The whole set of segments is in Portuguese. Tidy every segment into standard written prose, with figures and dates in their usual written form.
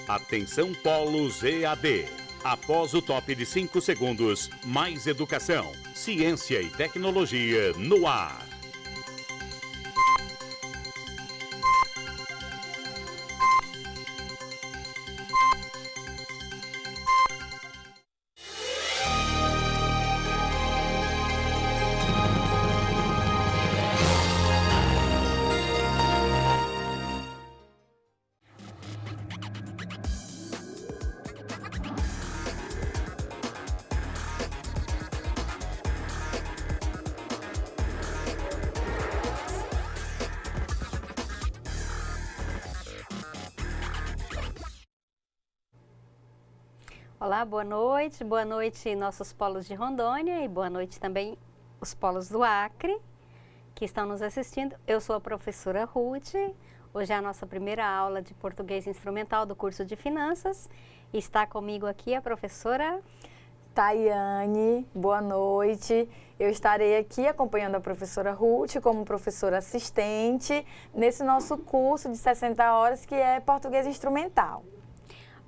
Atenção Polos EAD. Após o top de 5 segundos, mais educação, ciência e tecnologia no ar. Olá, boa noite nossos polos de Rondônia e boa noite também os polos do Acre que estão nos assistindo. Eu sou a professora Ruth, hoje é a nossa primeira aula de português instrumental do curso de Finanças. Está comigo aqui a professora Tayane, boa noite. Eu estarei aqui acompanhando a professora Ruth como professora assistente nesse nosso curso de 60 horas que é português instrumental.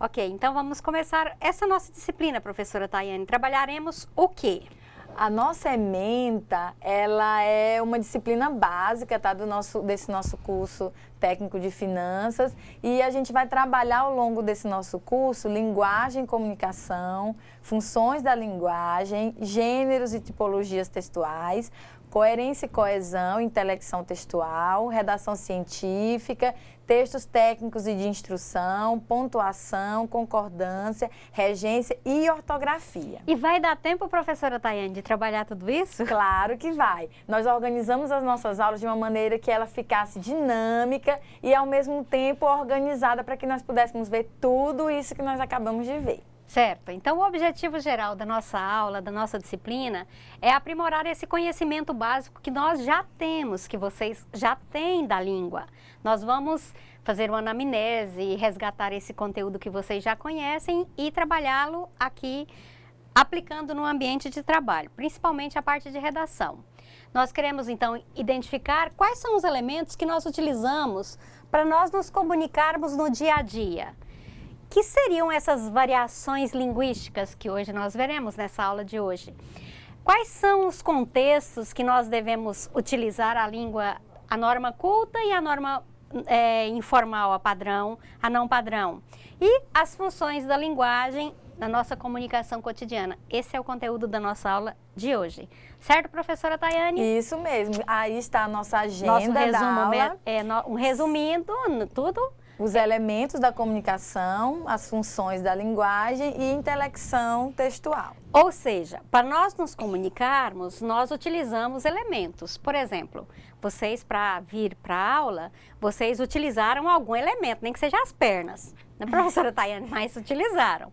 Ok, então vamos começar essa nossa disciplina, professora Tayane. Trabalharemos o quê? A nossa ementa, ela é uma disciplina básica, tá, desse nosso curso técnico de finanças, e a gente vai trabalhar ao longo desse nosso curso linguagem e comunicação, funções da linguagem, gêneros e tipologias textuais, coerência e coesão, intelecção textual, redação científica, textos técnicos e de instrução, pontuação, concordância, regência e ortografia. E vai dar tempo, professora Tayane, de trabalhar tudo isso? Claro que vai. Nós organizamos as nossas aulas de uma maneira que ela ficasse dinâmica e, ao mesmo tempo, organizada para que nós pudéssemos ver tudo isso que nós acabamos de ver. Certo. Então, o objetivo geral da nossa aula, da nossa disciplina, é aprimorar esse conhecimento básico que nós já temos, que vocês já têm da língua. Nós vamos fazer uma anamnese, resgatar esse conteúdo que vocês já conhecem e trabalhá-lo aqui, aplicando no ambiente de trabalho, principalmente a parte de redação. Nós queremos, então, identificar quais são os elementos que nós utilizamos para nós nos comunicarmos no dia a dia. Que seriam essas variações linguísticas que hoje nós veremos nessa aula de hoje? Quais são os contextos que nós devemos utilizar a língua, a norma culta e a norma informal, a padrão, a não padrão? E as funções da linguagem na nossa comunicação cotidiana. Esse é o conteúdo da nossa aula de hoje. Certo, professora Tayane? Isso mesmo. Aí está a nossa agenda Nosso resumo, da aula. Resumindo tudo. Os elementos da comunicação, as funções da linguagem e intelecção textual. Ou seja, para nós nos comunicarmos, nós utilizamos elementos. Por exemplo, vocês, para vir para a aula, vocês utilizaram algum elemento, nem que seja as pernas, né, professora Tayane? Mas utilizaram.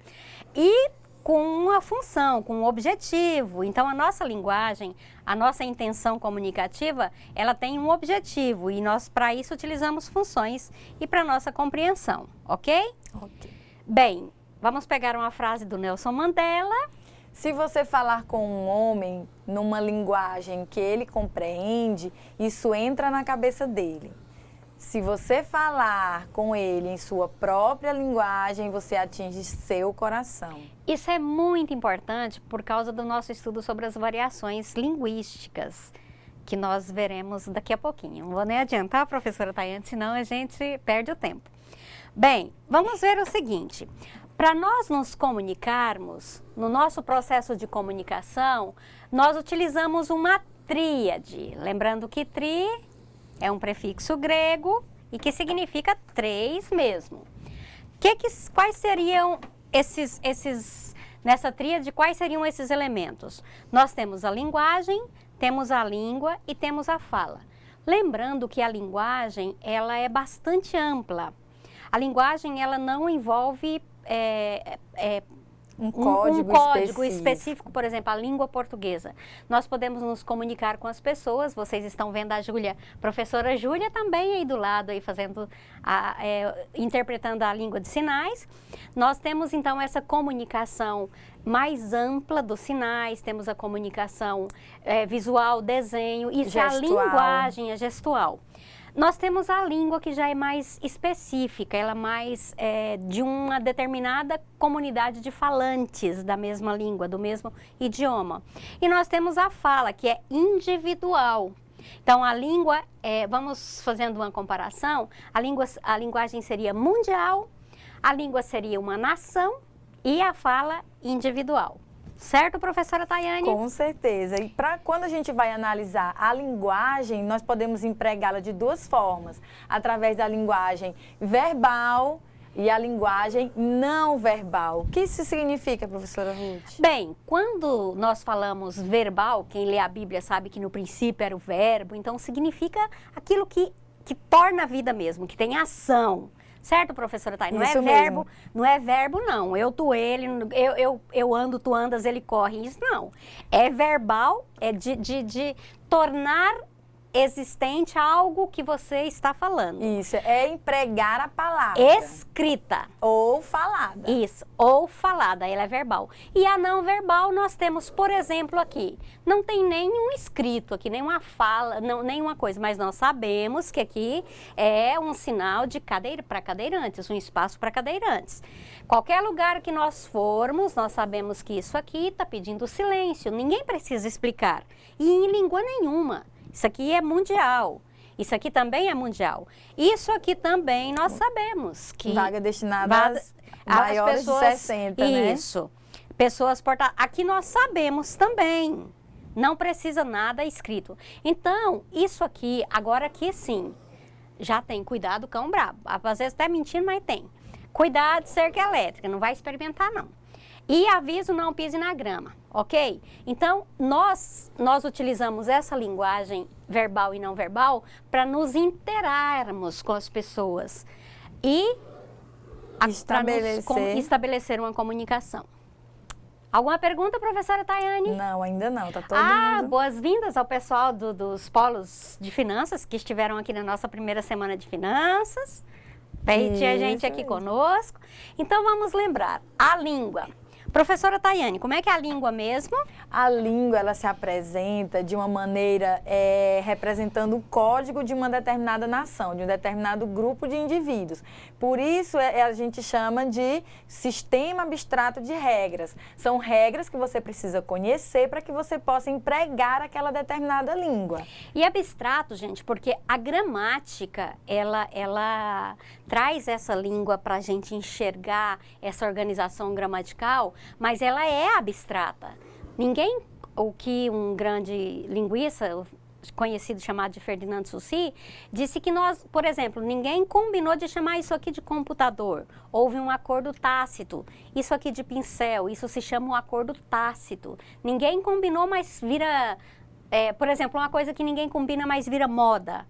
E com uma função, com um objetivo. Então, a nossa linguagem, a nossa intenção comunicativa, ela tem um objetivo e nós, para isso, utilizamos funções e para nossa compreensão, ok? Ok. Bem, vamos pegar uma frase do Nelson Mandela. Se você falar com um homem numa linguagem que ele compreende, isso entra na cabeça dele. Se você falar com ele em sua própria linguagem, você atinge seu coração. Isso é muito importante por causa do nosso estudo sobre as variações linguísticas, que nós veremos daqui a pouquinho. Não vou nem adiantar, professora Tayane, senão a gente perde o tempo. Bem, vamos ver o seguinte. Para nós nos comunicarmos, no nosso processo de comunicação, nós utilizamos uma tríade. Lembrando que tri é um prefixo grego e que significa três mesmo. Quais seriam nessa tríade, quais seriam esses elementos? Nós temos a linguagem, temos a língua e temos a fala. Lembrando que a linguagem, ela é bastante ampla. A linguagem, ela não envolve um código específico, por exemplo, a língua portuguesa. Nós podemos nos comunicar com as pessoas, vocês estão vendo a Júlia, professora Júlia também aí do lado, aí fazendo interpretando a língua de sinais. Nós temos então essa comunicação mais ampla dos sinais, temos a comunicação visual, desenho, isso gestual. É a linguagem, a gestual. Nós temos a língua que já é mais específica, ela é mais de uma determinada comunidade de falantes da mesma língua, do mesmo idioma. E nós temos a fala, que é individual. Então, a língua, vamos fazendo uma comparação, a linguagem seria mundial, a língua seria uma nação e a fala individual. Certo, professora Tayane? Com certeza. E quando a gente vai analisar a linguagem, nós podemos empregá-la de duas formas. Através da linguagem verbal e a linguagem não verbal. O que isso significa, professora Ruth? Bem, quando nós falamos verbal, quem lê a Bíblia sabe que no princípio era o verbo, então significa aquilo que torna a vida mesmo, que tem ação. Certo, professora Thay? Não é verbo, não é verbo, não. Eu, tu, ele, eu ando, tu andas, ele corre. Isso não. É verbal, é de tornar existente algo que você está falando. Isso, é empregar a palavra. Escrita. Ou falada. Isso, ou falada, ela é verbal. E a não verbal nós temos, por exemplo, aqui, não tem nenhum escrito aqui, nenhuma fala, não, nenhuma coisa, mas nós sabemos que aqui é um sinal de para cadeirantes, um espaço para cadeirantes. Qualquer lugar que nós formos, nós sabemos que isso aqui está pedindo silêncio, ninguém precisa explicar. E em língua nenhuma. Isso aqui é mundial. Isso aqui também é mundial. Isso aqui também nós sabemos que... Vaga destinada às maiores de 60, né? Isso. Pessoas portadas. Aqui nós sabemos também. Não precisa nada escrito. Então, isso aqui, agora aqui sim, já tem cuidado cão brabo. Às vezes até mentindo, mas tem. Cuidado de cerca elétrica, não vai experimentar não. E aviso, não pise na grama, ok? Então, nós utilizamos essa linguagem verbal e não verbal para nos interarmos com as pessoas e estabelecer uma comunicação. Alguma pergunta, professora Tayane? Não, ainda não, tá todo mundo. Boas-vindas ao pessoal dos polos de finanças que estiveram aqui na nossa primeira semana de finanças. Tinha gente aqui conosco. Então, vamos lembrar, a língua. Professora Tayane, como é que é a língua mesmo? A língua, ela se apresenta de uma maneira representando o código de uma determinada nação, de um determinado grupo de indivíduos. Por isso, a gente chama de sistema abstrato de regras. São regras que você precisa conhecer para que você possa empregar aquela determinada língua. E abstrato, gente, porque a gramática, ela traz essa língua para a gente enxergar essa organização gramatical, mas ela é abstrata. Ninguém, o que um grande linguista, conhecido chamado de Ferdinand Saussure, disse que nós, por exemplo, ninguém combinou de chamar isso aqui de computador. Houve um acordo tácito. Isso aqui de pincel, isso se chama um acordo tácito. Ninguém combinou, mas vira, por exemplo, uma coisa que ninguém combina, mas vira moda.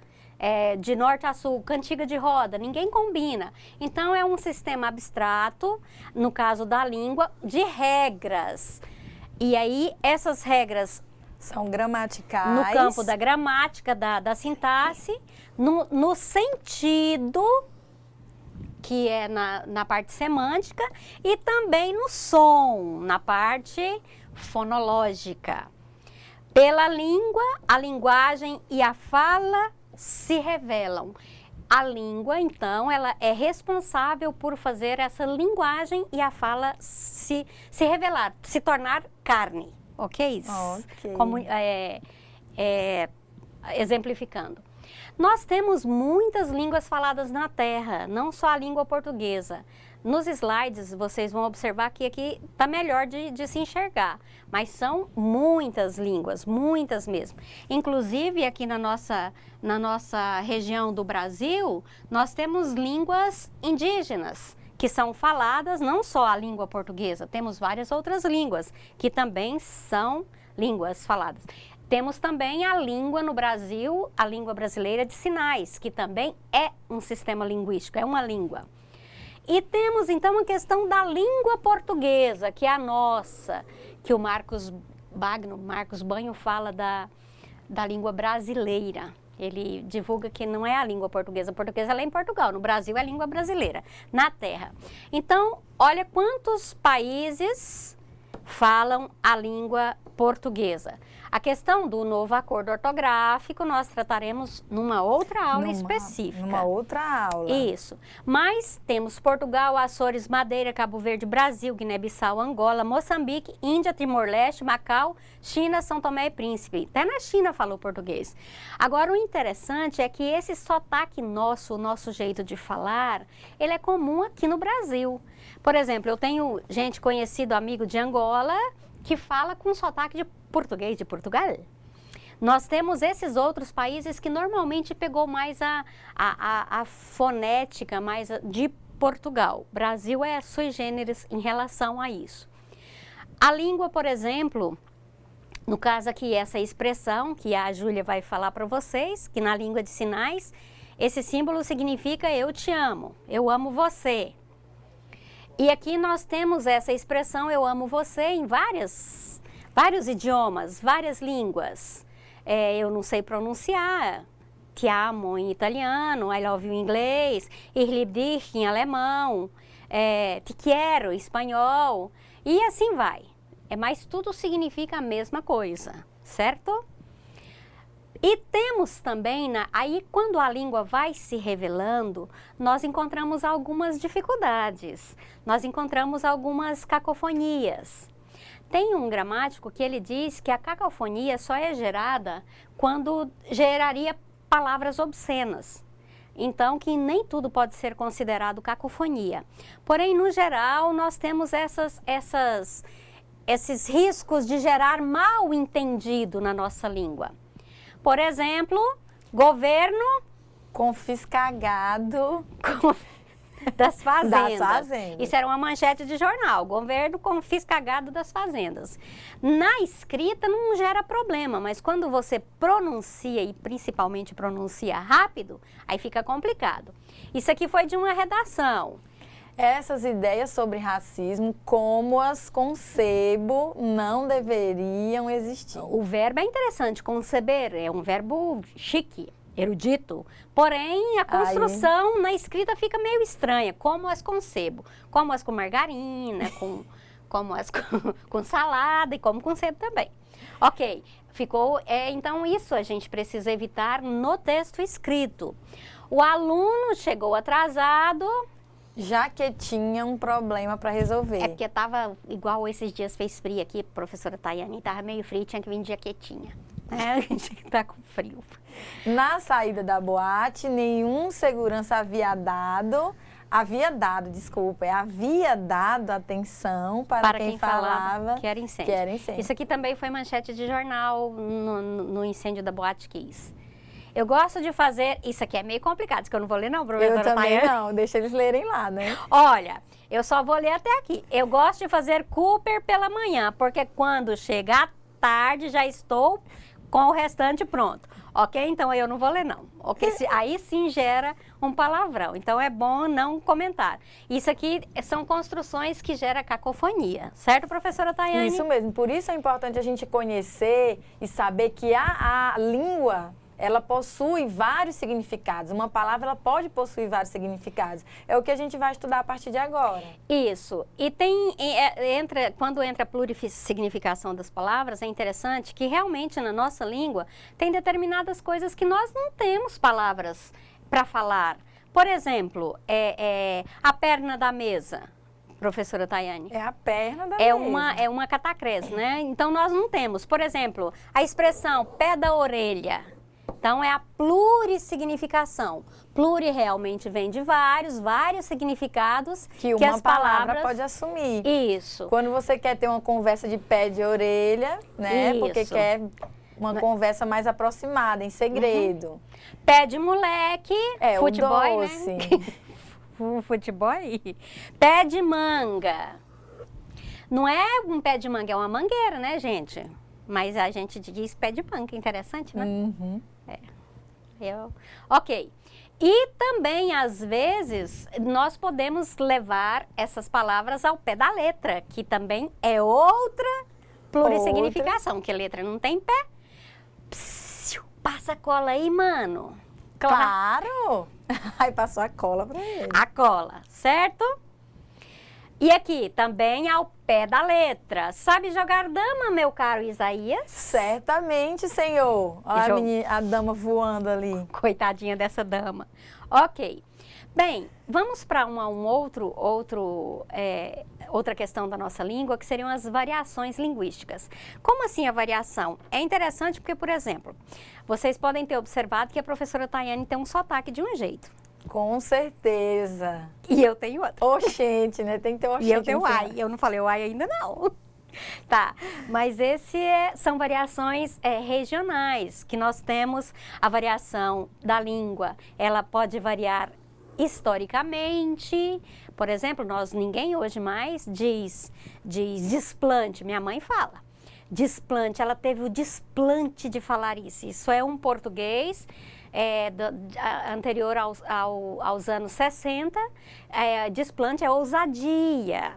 De norte a sul, cantiga de roda, ninguém combina. Então, é um sistema abstrato, no caso da língua, de regras. E aí, essas regras são gramaticais. No campo da gramática, da sintaxe, no sentido, que é na parte semântica, e também no som, na parte fonológica. Pela língua, a linguagem e a fala se revelam. A língua, então, ela é responsável por fazer essa linguagem e a fala se revelar, se tornar carne, ok? Ok. Exemplificando. Nós temos muitas línguas faladas na Terra, não só a língua portuguesa. Nos slides, vocês vão observar que aqui está melhor de se enxergar, mas são muitas línguas, muitas mesmo. Inclusive, aqui na nossa região do Brasil, nós temos línguas indígenas, que são faladas, não só a língua portuguesa, temos várias outras línguas, que também são línguas faladas. Temos também a língua no Brasil, a língua brasileira de sinais, que também é um sistema linguístico, é uma língua. E temos, então, a questão da língua portuguesa, que é a nossa, que o Marcos Banho fala da língua brasileira. Ele divulga que não é a língua portuguesa. A portuguesa ela é em Portugal, no Brasil é a língua brasileira, na Terra. Então, olha quantos países falam a língua portuguesa. A questão do novo acordo ortográfico nós trataremos numa outra aula específica. Numa outra aula. Isso. Mas temos Portugal, Açores, Madeira, Cabo Verde, Brasil, Guiné-Bissau, Angola, Moçambique, Índia, Timor-Leste, Macau, China, São Tomé e Príncipe. Até na China falou português. Agora, o interessante é que esse sotaque nosso, o nosso jeito de falar, ele é comum aqui no Brasil. Por exemplo, eu tenho gente conhecido, amigo de Angola, que fala com sotaque de português de Portugal. Nós temos esses outros países que normalmente pegou mais a fonética mais de Portugal. Brasil é sui generis em relação a isso. A língua, por exemplo, no caso aqui, essa expressão que a Júlia vai falar para vocês, que na língua de sinais, esse símbolo significa eu te amo, eu amo você. E aqui nós temos essa expressão eu amo você em vários idiomas, várias línguas. Eu não sei pronunciar, te amo em italiano, I love you em inglês, ich liebe dich em alemão, te quero em espanhol, e assim vai. Mas tudo significa a mesma coisa, certo? E temos também, aí quando a língua vai se revelando, nós encontramos algumas dificuldades, nós encontramos algumas cacofonias. Tem um gramático que ele diz que a cacofonia só é gerada quando geraria palavras obscenas. Então, que nem tudo pode ser considerado cacofonia. Porém, no geral, nós temos esses riscos de gerar mal entendido na nossa língua. Por exemplo, governo confiscado das fazendas. Das fazendas. Isso era uma manchete de jornal, governo confiscado das fazendas. Na escrita não gera problema, mas quando você pronuncia e principalmente pronuncia rápido, aí fica complicado. Isso aqui foi de uma redação. Essas ideias sobre racismo, como as concebo, não deveriam existir. O verbo é interessante, conceber, é um verbo chique, erudito, porém a construção na escrita fica meio estranha, como as concebo, como as com margarina, como as com salada e como concebo também. Ok, ficou, então isso a gente precisa evitar no texto escrito. O aluno chegou atrasado, já que tinha um problema para resolver. É porque estava igual esses dias, fez frio aqui, professora Tayane, estava meio frio, tinha que vir de jaquetinha. A gente está com frio. Na saída da boate, nenhum segurança havia dado atenção para quem falava que era incêndio. incêndio. Isso aqui também foi manchete de jornal no incêndio da Boate Kiss. Eu gosto de fazer, isso aqui é meio complicado, isso que eu não vou ler não, professora Eu também Tayane. não, deixa eles lerem lá, né? Olha, eu só vou ler até aqui. Eu gosto de fazer Cooper pela manhã, porque quando chega à tarde já estou com o restante pronto. Ok? Então eu não vou ler não. Ok? Aí sim gera um palavrão. Então é bom não comentar. Isso aqui são construções que geram cacofonia. Certo, professora Tayane? Isso mesmo. Por isso é importante a gente conhecer e saber que a língua, ela possui vários significados. Uma palavra, ela pode possuir vários significados. É o que a gente vai estudar a partir de agora. Isso. E quando entra a plurisignificação das palavras, é interessante que realmente na nossa língua tem determinadas coisas que nós não temos palavras para falar. Por exemplo, a perna da mesa. Professora Tayane. É a perna da mesa. É uma catacrese, né? Então nós não temos. Por exemplo, a expressão pé da orelha. Então, é a plurissignificação. Pluri realmente vem de vários significados que uma as palavra pode assumir. Isso. Quando você quer ter uma conversa de pé de orelha, né? Isso. Porque quer uma conversa mais aproximada, em segredo. Uhum. Pé de moleque, futebol, doce. Né? Futebol. Pé de manga. Não é um pé de manga, é uma mangueira, né, gente? Mas a gente diz pé de manga, interessante, né? Uhum. Ok. E também, às vezes, nós podemos levar essas palavras ao pé da letra, que também é outra plurissignificação, que a letra não tem pé. Psiu, passa a cola aí, mano. Claro! Aí passou a cola para ele. A cola, certo? E aqui, também ao pé da letra. Sabe jogar dama, meu caro Isaías? Certamente, senhor. Olha a dama voando ali. Coitadinha dessa dama. Ok. Bem, vamos para outra questão da nossa língua, que seriam as variações linguísticas. Como assim a variação? É interessante porque, por exemplo, vocês podem ter observado que a professora Tayane tem um sotaque de um jeito. Com certeza. E eu tenho outro. Oxente, né? Tem que ter oxente. E eu tenho ai. Eu não falei o ai ainda não. Tá, mas são variações regionais, que nós temos a variação da língua. Ela pode variar historicamente. Por exemplo, ninguém hoje mais diz desplante. Minha mãe fala. Desplante, ela teve o desplante de falar isso. Isso é um português anterior aos anos 60. Desplante é ousadia.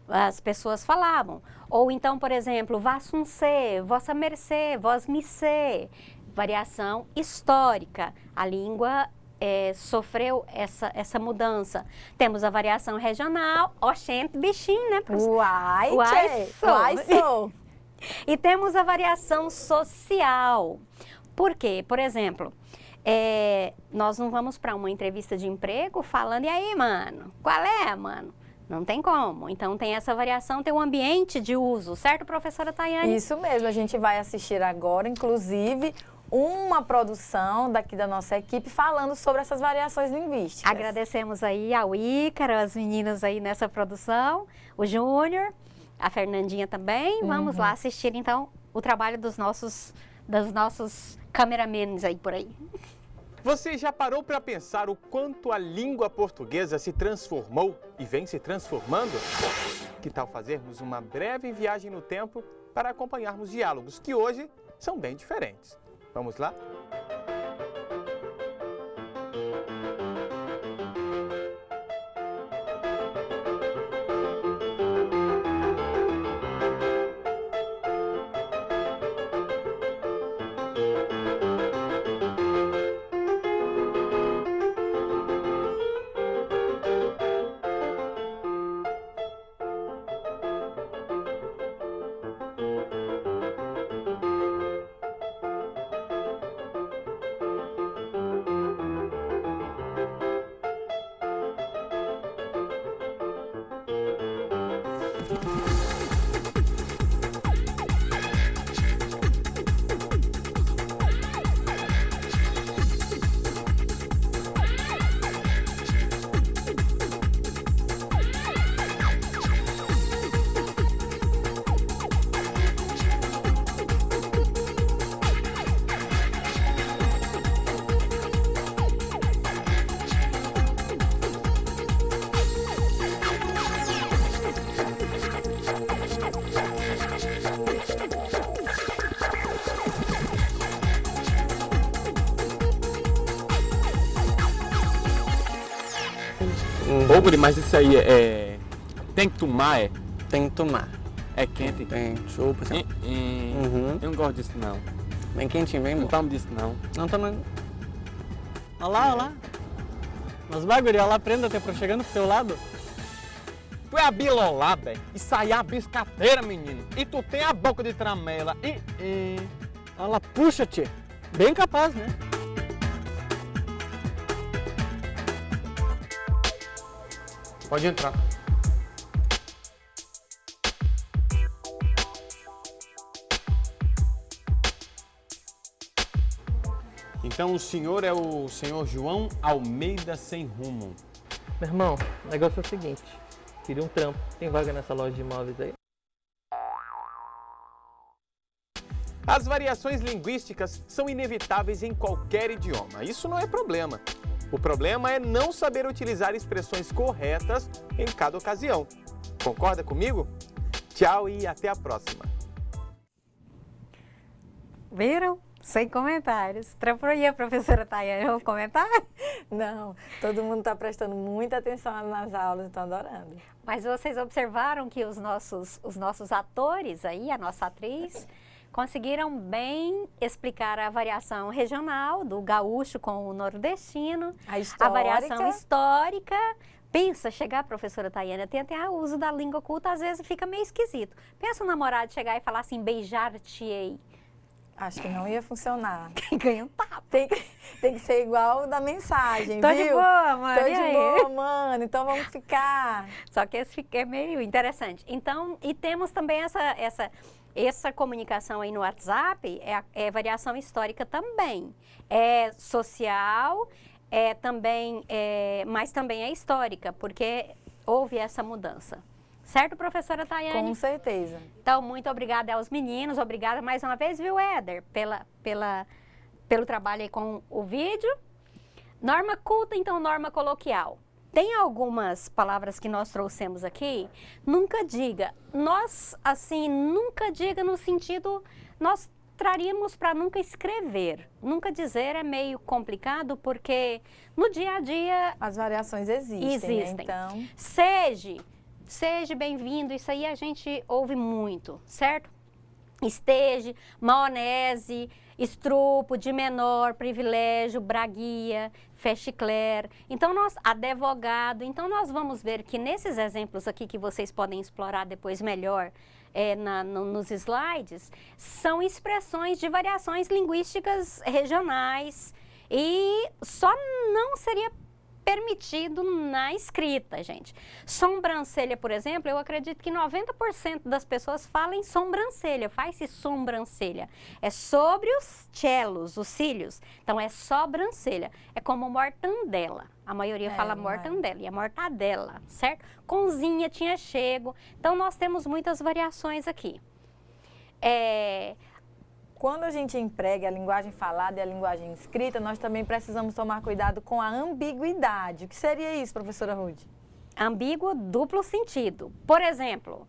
As pessoas falavam. Ou então, por exemplo, vassuncê, vossa mercê, vós missê. Variação histórica. A língua sofreu essa mudança. Temos a variação regional, oxente, bichinho, né? Uai, sou. E temos a variação social. Por quê? Por exemplo, nós não vamos para uma entrevista de emprego falando, e aí, mano? Qual é, mano? Não tem como. Então, tem essa variação, tem um ambiente de uso, certo, professora Tayane? Isso mesmo. A gente vai assistir agora, inclusive, uma produção daqui da nossa equipe falando sobre essas variações linguísticas. Agradecemos aí ao Ícaro, as meninas aí nessa produção, o Júnior, a Fernandinha também. Vamos lá assistir, então, o trabalho dos nossos cameramans aí por aí. Você já parou para pensar o quanto a língua portuguesa se transformou e vem se transformando? Que tal fazermos uma breve viagem no tempo para acompanharmos diálogos que hoje são bem diferentes? Vamos lá? Ô, Guri, mas isso aí tem que tomar, Tem que tomar. É quente? Tem, chupa, assim. Eu não gosto disso, não. Bem quentinho, bem bom. Não tomo disso, não. Não toma. Olha lá, olha lá. Mas vai, Guri, olha lá, prenda, tá chegando pro teu lado. Tu é abilolada, isso aí é a biscateira, menino. E tu tem a boca de tramela. Olha lá, puxa-te. Bem capaz, né? Pode entrar. Então o senhor é o senhor João Almeida Sem Rumo. Meu irmão, o negócio é o seguinte. Queria um trampo. Tem vaga nessa loja de imóveis aí? As variações linguísticas são inevitáveis em qualquer idioma. Isso não é problema. O problema é não saber utilizar expressões corretas em cada ocasião. Concorda comigo? Tchau e até a próxima. Viram? Sem comentários. Trampou aí a professora Tayane, vamos comentar? Não, todo mundo está prestando muita atenção nas aulas e estão adorando. Mas vocês observaram que os nossos atores aí, a nossa atriz, conseguiram bem explicar a variação regional do gaúcho com o nordestino, A histórica. variação histórica Pensa, chegar, professora Tayane, tem até o uso da língua oculta, às vezes fica meio esquisito. Pensa um namorado chegar e falar assim, beijar-te-ei. Acho que não ia funcionar. Ganha um tapa. Tem que ser igual da mensagem, Tô viu? de boa, mano. Tô e de aí? boa, mano. Então vamos ficar. Só que esse é meio interessante. Então, e temos também essa comunicação aí no WhatsApp, é variação histórica também. É social, mas também é histórica, porque houve essa mudança. Certo, professora Tayane? Com certeza. Então, muito obrigada aos meninos, obrigada mais uma vez, viu, Éder, pelo trabalho aí com o vídeo. Norma culta, então, norma coloquial. Tem algumas palavras que nós trouxemos aqui, nunca diga. Nós, assim, nunca diga no sentido, nós traríamos para nunca escrever. Nunca dizer é meio complicado, porque no dia a dia... As variações existem. Né? Então... Seja bem-vindo, isso aí a gente ouve muito, certo? Esteja, maionese, estrupo, de menor, privilégio, braguia, fechicler. Então, advogado. Então, nós vamos ver que nesses exemplos aqui que vocês podem explorar depois melhor nos slides, são expressões de variações linguísticas regionais e só não seria permitido na escrita, gente. Sobrancelha, por exemplo, eu acredito que 90% das pessoas falam sobrancelha, faz-se sobrancelha. É sobre os cellos, os cílios. Então, é sobrancelha. É como mortandela. A maioria fala mortandela e é mortadela, certo? Conzinha, tinha chego. Então, nós temos muitas variações aqui. Quando a gente emprega a linguagem falada e a linguagem escrita, nós também precisamos tomar cuidado com a ambiguidade. O que seria isso, professora Ruth? Ambíguo, duplo sentido. Por exemplo,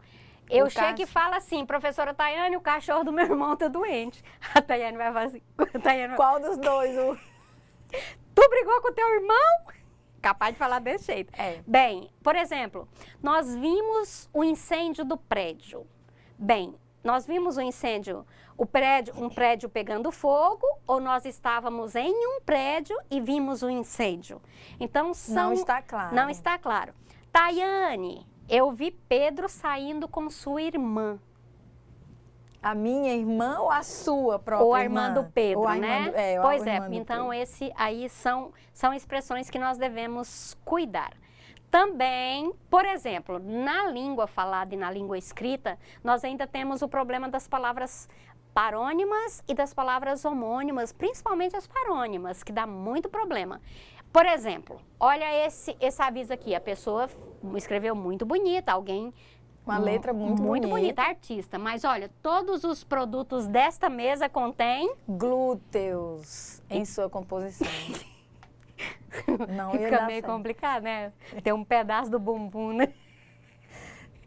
eu chego e falo assim, professora Tayane, o cachorro do meu irmão tá doente. A Tayane vai falar assim... Qual dos dois? Tu brigou com teu irmão? Capaz de falar desse jeito. Bem, por exemplo, nós vimos o incêndio do prédio. Bem, nós vimos o incêndio, um prédio pegando fogo, ou nós estávamos em um prédio e vimos o incêndio? Então, não está claro. Não está claro. Tayane, eu vi Pedro saindo com sua irmã. A minha irmã ou a sua própria irmã? Ou a irmã do Pedro, né? Pois é, então esse aí são expressões que nós devemos cuidar. Também, por exemplo, na língua falada e na língua escrita, nós ainda temos o problema das palavras parônimas e das palavras homônimas, principalmente as parônimas, que dá muito problema. Por exemplo, olha esse aviso aqui, a pessoa escreveu muito bonita, alguém... Uma letra muito bonita, artista. Mas olha, todos os produtos desta mesa contêm... glúteos em sua composição. Não ia Fica dar meio certo. Complicado, né? Tem um pedaço do bumbum, né?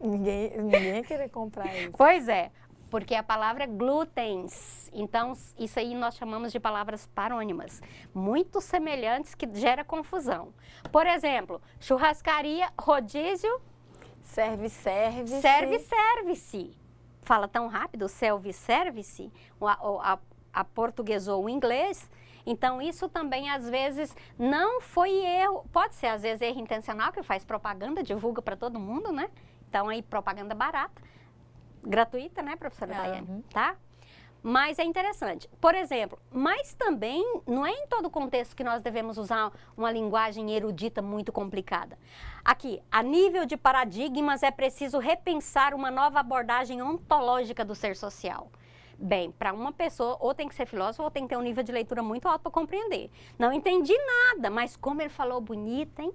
Ninguém ia querer comprar isso. Pois é, porque a palavra é glútens. Então, isso aí nós chamamos de palavras parônimas, muito semelhantes, que gera confusão. Por exemplo, churrascaria, rodízio... Serve-service. Serve-service. Fala tão rápido, self-service, aportuguesou o inglês. Então, isso também, às vezes, não foi erro. Pode ser, às vezes, erro intencional, que faz propaganda, divulga para todo mundo, né? Então, aí, propaganda barata, gratuita, né, professora Tayane? Tá? Mas é interessante. Por exemplo, mas também não é em todo contexto que nós devemos usar uma linguagem erudita muito complicada. Aqui, a nível de paradigmas é preciso repensar uma nova abordagem ontológica do ser social. Bem, para uma pessoa, ou tem que ser filósofo, ou tem que ter um nível de leitura muito alto para compreender. Não entendi nada, mas como ele falou bonito, hein?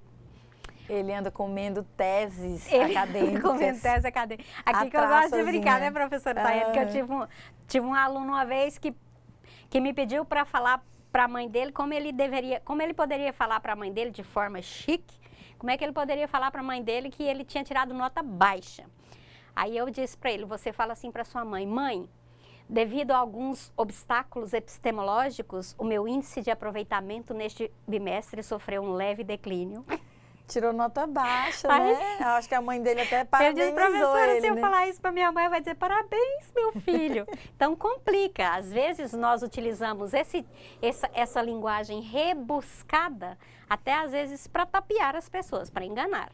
Ele anda comendo teses acadêmicas. Comendo tese acadêmica. Aqui que eu gosto de brincar, né, professora Tayane? Que eu tive um aluno uma vez que me pediu para falar para a mãe dele como ele poderia falar para a mãe dele de forma chique, como é que ele poderia falar para a mãe dele que ele tinha tirado nota baixa. Aí eu disse para ele, você fala assim para sua mãe, mãe, devido a alguns obstáculos epistemológicos, o meu índice de aproveitamento neste bimestre sofreu um leve declínio. Tirou nota baixa, Aí- né? Eu acho que a mãe dele até Eu parabenizou disse, professora, ele, se eu né? falar isso para minha mãe, vai dizer parabéns, meu filho. Então complica. Às vezes nós utilizamos essa linguagem rebuscada, até às vezes para tapear as pessoas, para enganar.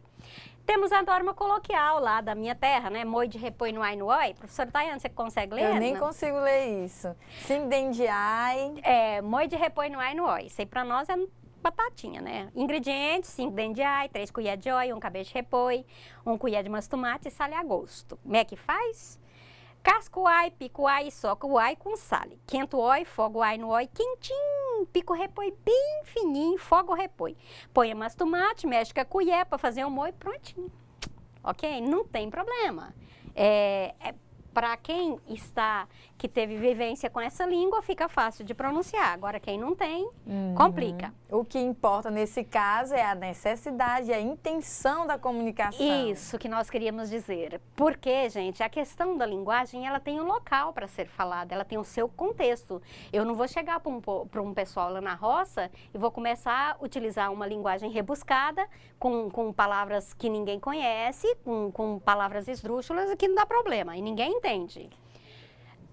Temos a norma coloquial lá da minha terra, né? Moi de repõe no ai no oi. Professora Tayane, você consegue ler? Eu nem Não? consigo ler isso. Sindendiai. Moi de repõe no ai no oi. Isso aí para nós é batatinha, né? Ingredientes: 5 dentes de ai, 3 colheres de oi, 1 cabeça de repolho, 1 colher de mastomate e sal a gosto. Como é que faz? Casca o ai, pico o ai e soca o ai com sal. Quenta o oi, foga o ai no oi quentinho, pico o repolho bem fininho, foga o repolho. Põe a mastomate, mexe com a colher para fazer o molho prontinho. Ok? Não tem problema. Para quem que teve vivência com essa língua, fica fácil de pronunciar. Agora, quem não tem, complica. O que importa nesse caso é a necessidade, a intenção da comunicação. Isso que nós queríamos dizer. Porque, gente, a questão da linguagem, ela tem um local para ser falada, ela tem o seu contexto. Eu não vou chegar para um pessoal lá na roça e vou começar a utilizar uma linguagem rebuscada, com palavras que ninguém conhece, com palavras esdrúxulas, que não dá problema, e ninguém entende.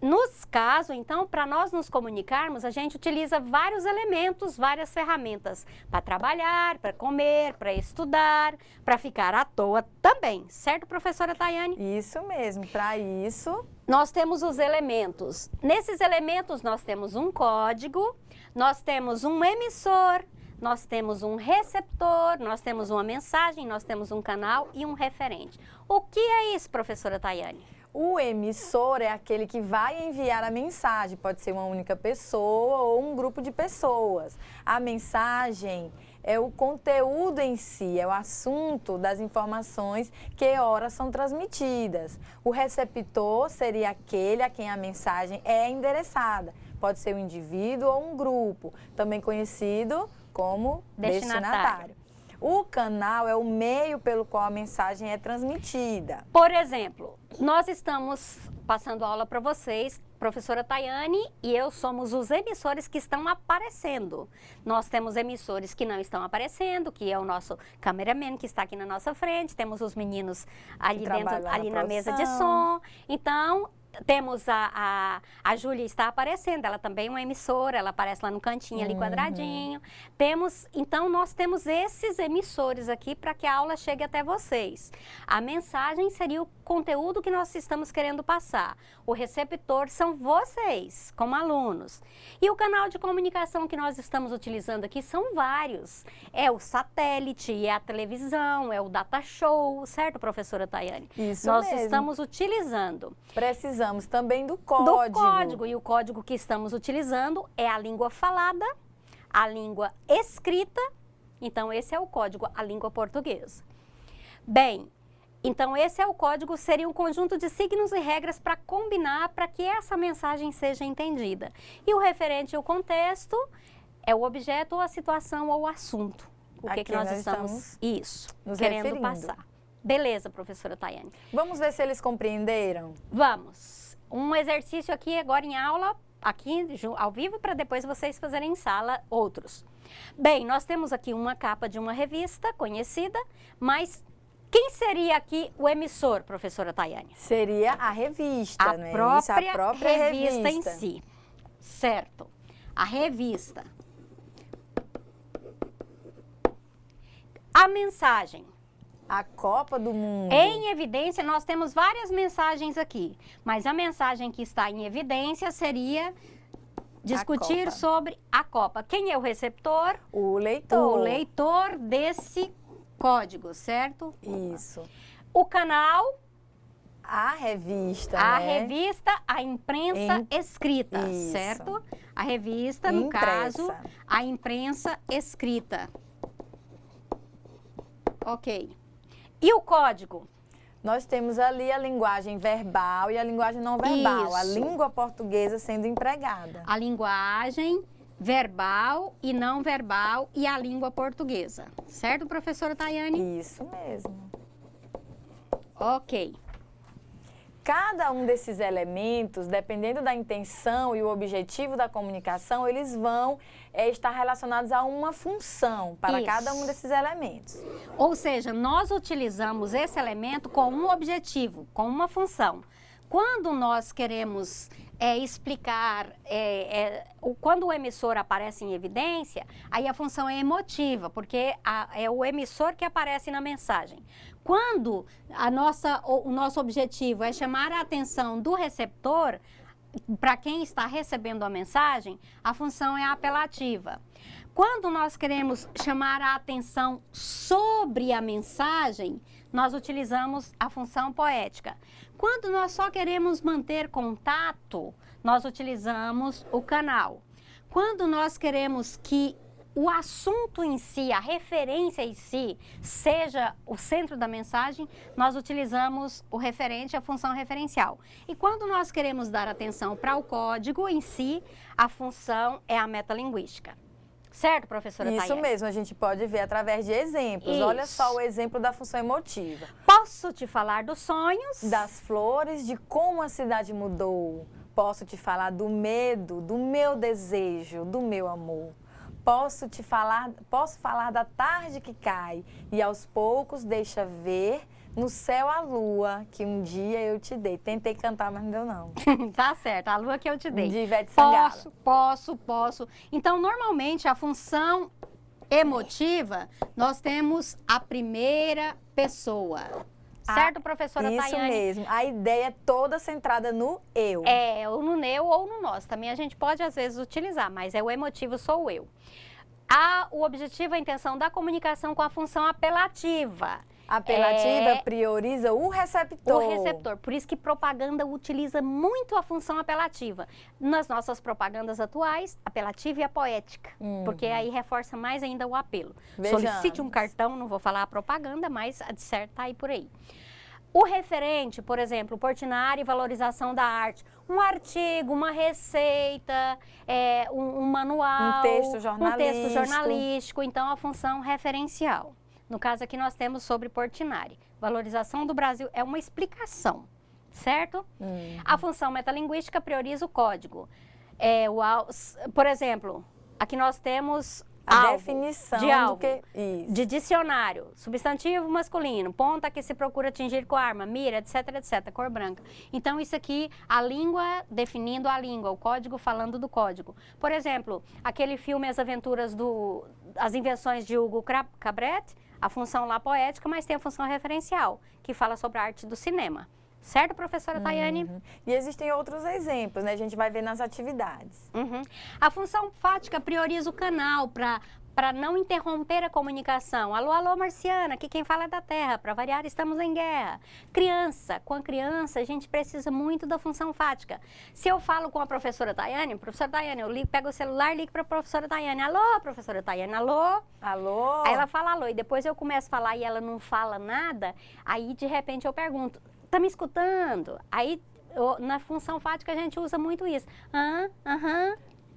Nos casos, então, para nós nos comunicarmos, a gente utiliza vários elementos, várias ferramentas para trabalhar, para comer, para estudar, para ficar à toa também. Certo, professora Tayane? Isso mesmo. Para isso, Nós temos os elementos. Nesses elementos, nós temos um código, nós temos um emissor, nós temos um receptor, nós temos uma mensagem, nós temos um canal e um referente. O que é isso, professora Tayane? o emissor é aquele que vai enviar a mensagem. Pode ser uma única pessoa ou um grupo de pessoas. A mensagem é o conteúdo em si, é o assunto das informações que ora são transmitidas. O receptor seria aquele a quem a mensagem é endereçada. Pode ser um indivíduo ou um grupo, também conhecido como destinatário. O canal é o meio pelo qual a mensagem é transmitida. Por exemplo, nós estamos passando aula para vocês, professora Tayane e eu somos os emissores que estão aparecendo. Nós temos emissores que não estão aparecendo, que é o nosso cameraman que está aqui na nossa frente, temos os meninos ali dentro, ali na mesa de som. Então, temos a Júlia está aparecendo, ela também é uma emissora, ela aparece lá no cantinho, ali quadradinho. Então, nós temos esses emissores aqui para que a aula chegue até vocês. A mensagem seria o conteúdo que nós estamos querendo passar. O receptor são vocês, como alunos. E o canal de comunicação que nós estamos utilizando aqui são vários. É o satélite, é a televisão, é o data show, certo, professora Tayane? Isso nós mesmo. estamos utilizando. Precisamos também do código. Do código. E o código que estamos utilizando é a língua falada, a língua escrita. Então, esse é o código, a língua portuguesa. Bem, então esse é o código, seria um conjunto de signos e regras para combinar para que essa mensagem seja entendida. E o referente e o contexto é o objeto, ou a situação ou o assunto. O que, Aqui que nós nós estamos nos querendo referindo. passar. Beleza, professora Tayane. Vamos ver se eles compreenderam? Vamos. Um exercício aqui agora em aula, aqui ao vivo, para depois vocês fazerem em sala outros. Bem, nós temos aqui uma capa de uma revista conhecida, mas quem seria aqui o emissor, professora Tayane? Seria a revista, A não é própria, isso? A própria revista em si. Certo. A revista. A mensagem. A Copa do Mundo. Em evidência, nós temos várias mensagens aqui, mas a mensagem que está em evidência seria discutir Copa. sobre a Copa. Quem é o receptor? O leitor. O leitor desse código, certo? Isso. O canal, A revista, a né? revista, a imprensa escrita, Isso. certo? A revista, no Impressa. caso, a imprensa escrita. Ok. E o código? Nós temos ali a linguagem verbal e a linguagem não verbal. A Isso. língua portuguesa sendo empregada. A linguagem verbal e não verbal e a língua portuguesa. Certo, professora Tayane? Isso mesmo. Ok. Cada um desses elementos, dependendo da intenção e o objetivo da comunicação, eles vão estar relacionados a uma função para Isso. cada um desses elementos. Ou seja, nós utilizamos esse elemento com um objetivo, com uma função. Quando nós queremos explicar, quando o emissor aparece em evidência, aí a função é emotiva, porque é o emissor que aparece na mensagem. Quando o nosso objetivo é chamar a atenção do receptor, para quem está recebendo a mensagem, a função é apelativa. Quando nós queremos chamar a atenção sobre a mensagem, nós utilizamos a função poética. Quando nós só queremos manter contato, nós utilizamos o canal. Quando nós queremos que o assunto em si, a referência em si, seja o centro da mensagem, nós utilizamos o referente, a função referencial. E quando nós queremos dar atenção para o código em si, a função é a metalinguística. Certo, professora Tayane? Isso mesmo, a gente pode ver através de exemplos. Isso. Olha só o exemplo da função emotiva. Posso te falar dos sonhos? Das flores, de como a cidade mudou. Posso te falar do medo, do meu desejo, do meu amor. Posso falar da tarde que cai e aos poucos deixa ver no céu a lua que um dia eu te dei. Tentei cantar, mas não deu não. Tá certo, a lua que eu te dei. De Ivete Sangalo. Posso. Então, normalmente, a função emotiva, nós temos a primeira pessoa. Certo, professora Isso Tayane? mesmo. A ideia é toda centrada no eu. Ou no eu ou no nós. Também a gente pode, às vezes, utilizar, mas o emotivo sou eu. O objetivo, a intenção da comunicação com a função apelativa. Apelativa prioriza o receptor. O receptor. Por isso que propaganda utiliza muito a função apelativa. Nas nossas propagandas atuais, apelativa e a poética. Porque aí reforça mais ainda o apelo. Vejamos. Solicite um cartão, não vou falar a propaganda, mas a de certo tá aí por aí. O referente, por exemplo, Portinari e valorização da arte. Um artigo, uma receita, um manual. Um texto jornalístico. Então, a função referencial. No caso aqui nós temos sobre Portinari. Valorização do Brasil é uma explicação, certo? A função metalinguística prioriza o código. Por exemplo, aqui nós temos a definição de algo, de dicionário, substantivo masculino, ponta que se procura atingir com a arma, mira, etc, cor branca. Então, isso aqui, a língua definindo a língua, o código falando do código. Por exemplo, aquele filme As Aventuras As Invenções de Hugo Cabret, a função lá poética, mas tem a função referencial, que fala sobre a arte do cinema. Certo, professora Tayane? E existem outros exemplos, né? A gente vai ver nas atividades. A função fática prioriza o canal para não interromper a comunicação. Alô, alô, Marciana, aqui quem fala é da Terra. Para variar, estamos em guerra. Criança, com a criança, a gente precisa muito da função fática. Se eu falo com a professora Tayane, eu pego o celular e ligo para a professora Tayane. Alô, professora Tayane, alô? Alô? Aí ela fala alô, e depois eu começo a falar e ela não fala nada, aí de repente eu pergunto, tá me escutando? Aí na função fática a gente usa muito isso.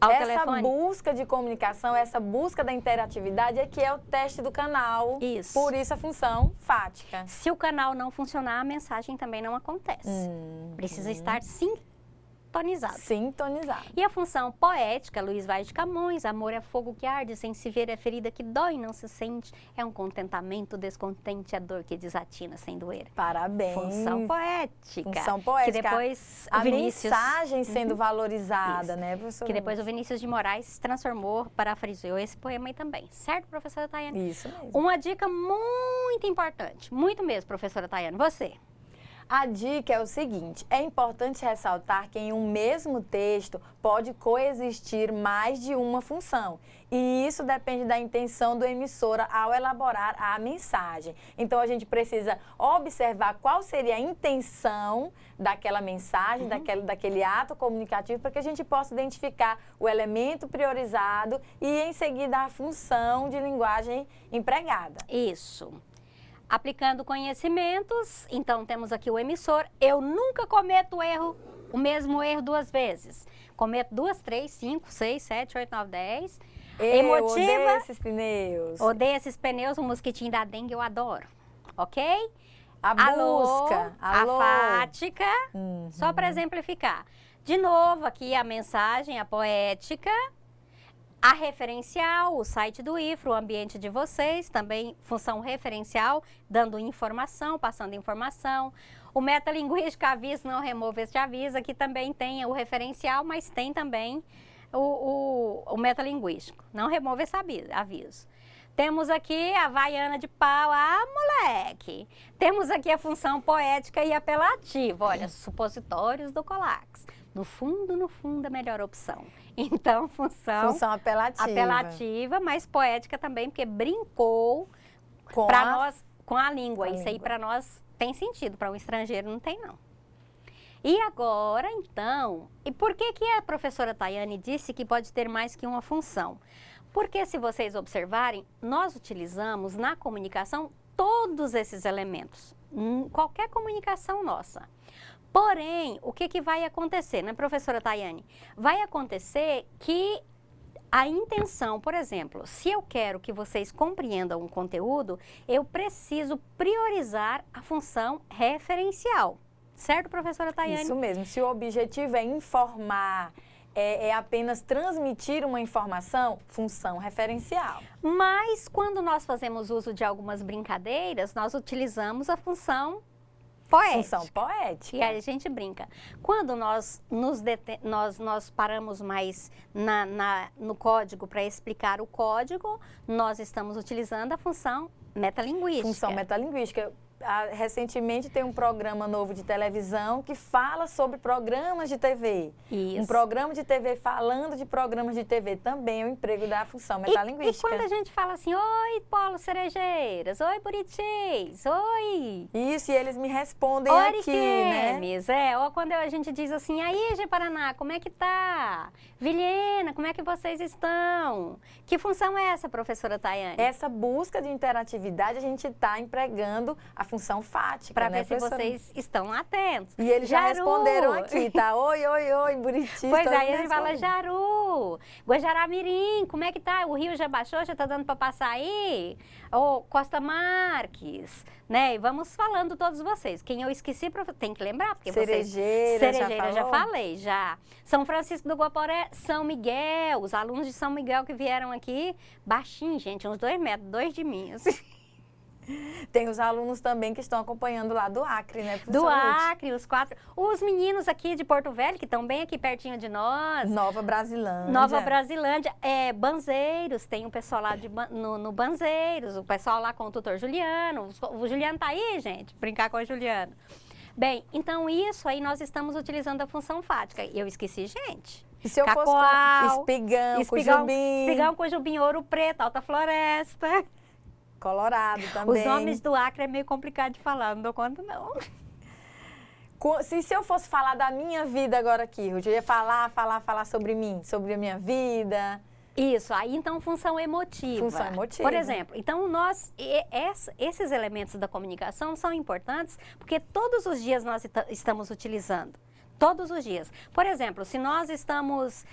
Essa busca de comunicação, essa busca da interatividade é que é o teste do canal. Isso. Por isso a função fática. Se o canal não funcionar, a mensagem também não acontece. Precisa estar sintonizado. Sintonizado. E a função poética, Luiz Vaz de Camões, amor é fogo que arde, sem se ver é ferida que dói, não se sente, é um contentamento descontente, a dor que desatina sem doer. Parabéns. Função poética. Função poética. Que depois a mensagem sendo valorizada, né, professora? Que depois o Vinícius de Moraes transformou, parafraseou esse poema aí também. Certo, professora Tayane? Isso mesmo. Uma dica muito importante, muito mesmo, professora Tayane. Você? A dica é o seguinte, é importante ressaltar que em um mesmo texto pode coexistir mais de uma função. E isso depende da intenção do emissor ao elaborar a mensagem. Então, a gente precisa observar qual seria a intenção daquela mensagem, daquele ato comunicativo, para que a gente possa identificar o elemento priorizado e, em seguida, a função de linguagem empregada. Isso. Aplicando conhecimentos, então temos aqui o emissor. Eu nunca cometo o mesmo erro 2 vezes. Cometo 2, 3, 5, 6, 7, 8, 9, 10. Emotiva. Odeio esses pneus. Odeio esses pneus, o mosquitinho da dengue eu adoro. Ok? A busca. Alô. A fática, só para exemplificar. De novo, aqui a mensagem, a poética, a referencial, o site do IFRO, o ambiente de vocês, também função referencial, dando informação, passando informação. O metalinguístico, aviso, não remova este aviso, aqui também tem o referencial, mas tem também o metalinguístico, não remova esse aviso. Temos aqui a Havaiana de pau, moleque! Temos aqui a função poética e apelativa, olha, supositórios do Colax. No fundo, a melhor opção. Então, função apelativa, mas poética também, porque brincou com a língua. Isso aí para nós tem sentido, para um estrangeiro não tem não. E agora, então, e por que a professora Tayane disse que pode ter mais que uma função? Porque se vocês observarem, nós utilizamos na comunicação todos esses elementos, qualquer comunicação nossa. Porém, o que vai acontecer, né, professora Tayane? Vai acontecer que a intenção, por exemplo, se eu quero que vocês compreendam um conteúdo, eu preciso priorizar a função referencial. Certo, professora Tayane? Isso mesmo. Se o objetivo é informar, é apenas transmitir uma informação, função referencial. Mas, quando nós fazemos uso de algumas brincadeiras, nós utilizamos a função poética. Função poética. E aí a gente brinca. Quando nós paramos mais no código para explicar o código, nós estamos utilizando a função metalinguística. Função metalinguística. Recentemente tem um programa novo de televisão que fala sobre programas de TV. Isso. Um programa de TV falando de programas de TV também é o emprego da função metalinguística. E quando a gente fala assim, oi, Polo Cerejeiras, oi, Buritis, oi. Isso, e eles me respondem aqui, né? Ou quando a gente diz assim, aí, G Paraná, como é que tá? Vilhena, como é que vocês estão? Que função é essa, professora Tayane? Essa busca de interatividade, a gente está empregando a função fática, para né, ver se vocês estão atentos. E eles já responderam aqui, tá? Oi, Buritis. Pois aí a gente fala Jaru, Guajará-Mirim, como é que tá? O rio já baixou, já tá dando para passar aí? Ou Costa Marques, né? E vamos falando todos vocês. Quem eu esqueci, tem que lembrar, porque Cerejeira, já falei, já. São Francisco do Guaporé, São Miguel, os alunos de São Miguel que vieram aqui, baixinho, gente, uns 2 metros, 2 de mim, assim. Tem os alunos também que estão acompanhando lá do Acre, né, professora? Do Acre, os 4. Os meninos aqui de Porto Velho, que estão bem aqui pertinho de nós. Nova Brasilândia. Nova Brasilândia. Banzeiros, tem um pessoal lá no Banzeiros, o pessoal lá com o tutor Juliano. O Juliano tá aí, gente? Brincar com o Juliano. Bem, então isso aí nós estamos utilizando a função fática. Eu esqueci, gente. E se eu fosse com Espigão, Cujubim, Ouro Preto, Alta Floresta. Colorado também. Os nomes do Acre é meio complicado de falar, não dou conta não. Se eu fosse falar da minha vida agora aqui, eu ia falar sobre mim, sobre a minha vida. Isso, aí então função emotiva. Função emotiva. Por exemplo, então esses elementos da comunicação são importantes porque todos os dias nós estamos utilizando. Todos os dias. Por exemplo, se nós estamos...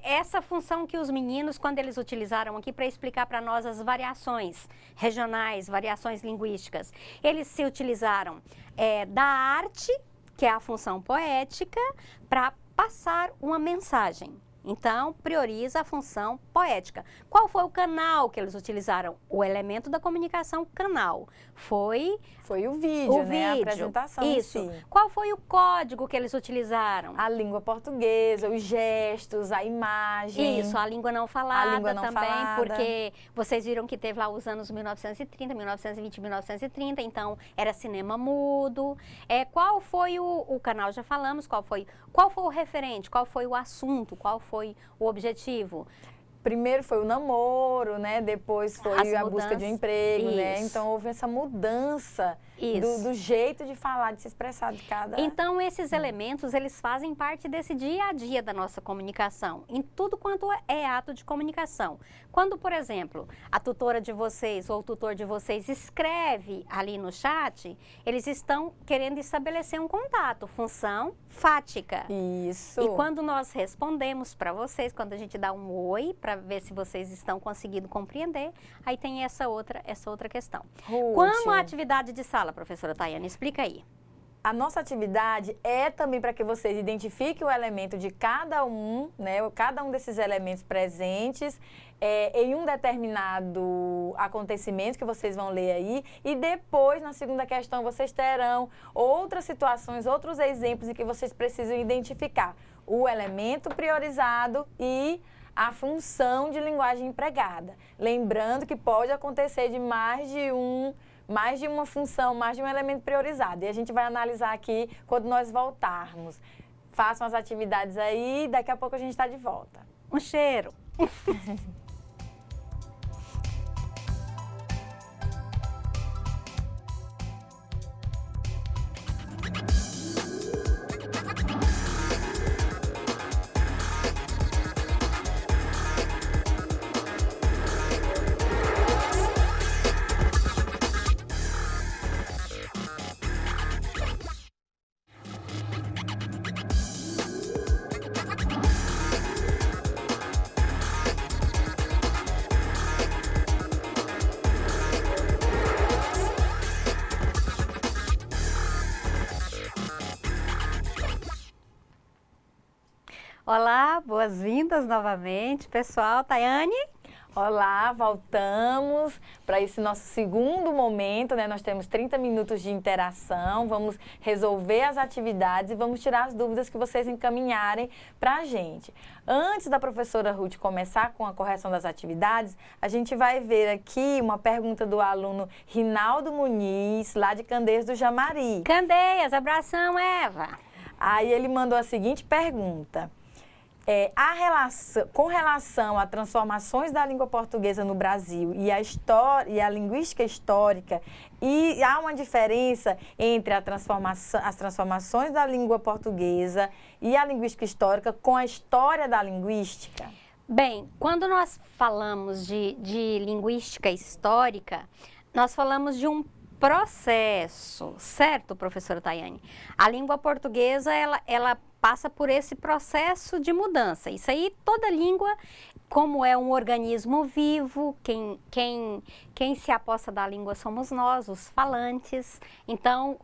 essa função que os meninos, quando eles utilizaram aqui para explicar para nós as variações regionais, variações linguísticas, eles se utilizaram da arte, que é a função poética, para passar uma mensagem. Então, prioriza a função poética. Qual foi o canal que eles utilizaram? O elemento da comunicação, canal. Foi o vídeo, né? A apresentação Isso. em si. Qual foi o código que eles utilizaram? A língua portuguesa, os gestos, a imagem. Isso, a língua não falada a língua não também, falada. porque vocês viram que teve lá os anos 1930, 1920, 1930, então era cinema mudo. Qual foi o canal? Já falamos, qual foi o referente, qual foi o assunto, qual foi o objetivo? Primeiro foi o namoro, né? Depois foi a busca de um emprego, né? Isso. Então houve essa mudança Isso. do jeito de falar, de se expressar de cada... Então, esses elementos, eles fazem parte desse dia a dia da nossa comunicação, em tudo quanto é ato de comunicação. Quando, por exemplo, a tutora de vocês ou o tutor de vocês escreve ali no chat, eles estão querendo estabelecer um contato, função fática. Isso. E quando nós respondemos para vocês, quando a gente dá um oi, para ver se vocês estão conseguindo compreender, aí tem essa outra questão. Ruth, Como a atividade de sala, professora Tayane, explica aí. a nossa atividade é também para que vocês identifiquem o elemento de cada um, né? Cada um desses elementos presentes em um determinado acontecimento que vocês vão ler aí. E depois, na segunda questão, vocês terão outras situações, outros exemplos em que vocês precisam identificar o elemento priorizado e a função de linguagem empregada. Lembrando que pode acontecer de mais de uma função, mais de um elemento priorizado. E a gente vai analisar aqui quando nós voltarmos. Façam as atividades aí, daqui a pouco a gente está de volta. Um cheiro. Olá, boas-vindas novamente, pessoal. Tayane? Olá, voltamos para esse nosso segundo momento, né? Nós temos 30 minutos de interação, vamos resolver as atividades e vamos tirar as dúvidas que vocês encaminharem para a gente. Antes da professora Ruth começar com a correção das atividades, a gente vai ver aqui uma pergunta do aluno Rinaldo Muniz, lá de Candeias do Jamari. Candeias, abração, Eva. Aí ele mandou a seguinte pergunta. Com relação a transformações da língua portuguesa no Brasil e a linguística histórica, e há uma diferença entre as transformações da língua portuguesa e a linguística histórica com a história da linguística? Bem, quando nós falamos de linguística histórica, nós falamos de um processo, certo, professora Tayane? A língua portuguesa, ela passa por esse processo de mudança. Isso aí, toda língua, como é um organismo vivo, quem se aposta da língua somos nós, os falantes. Então,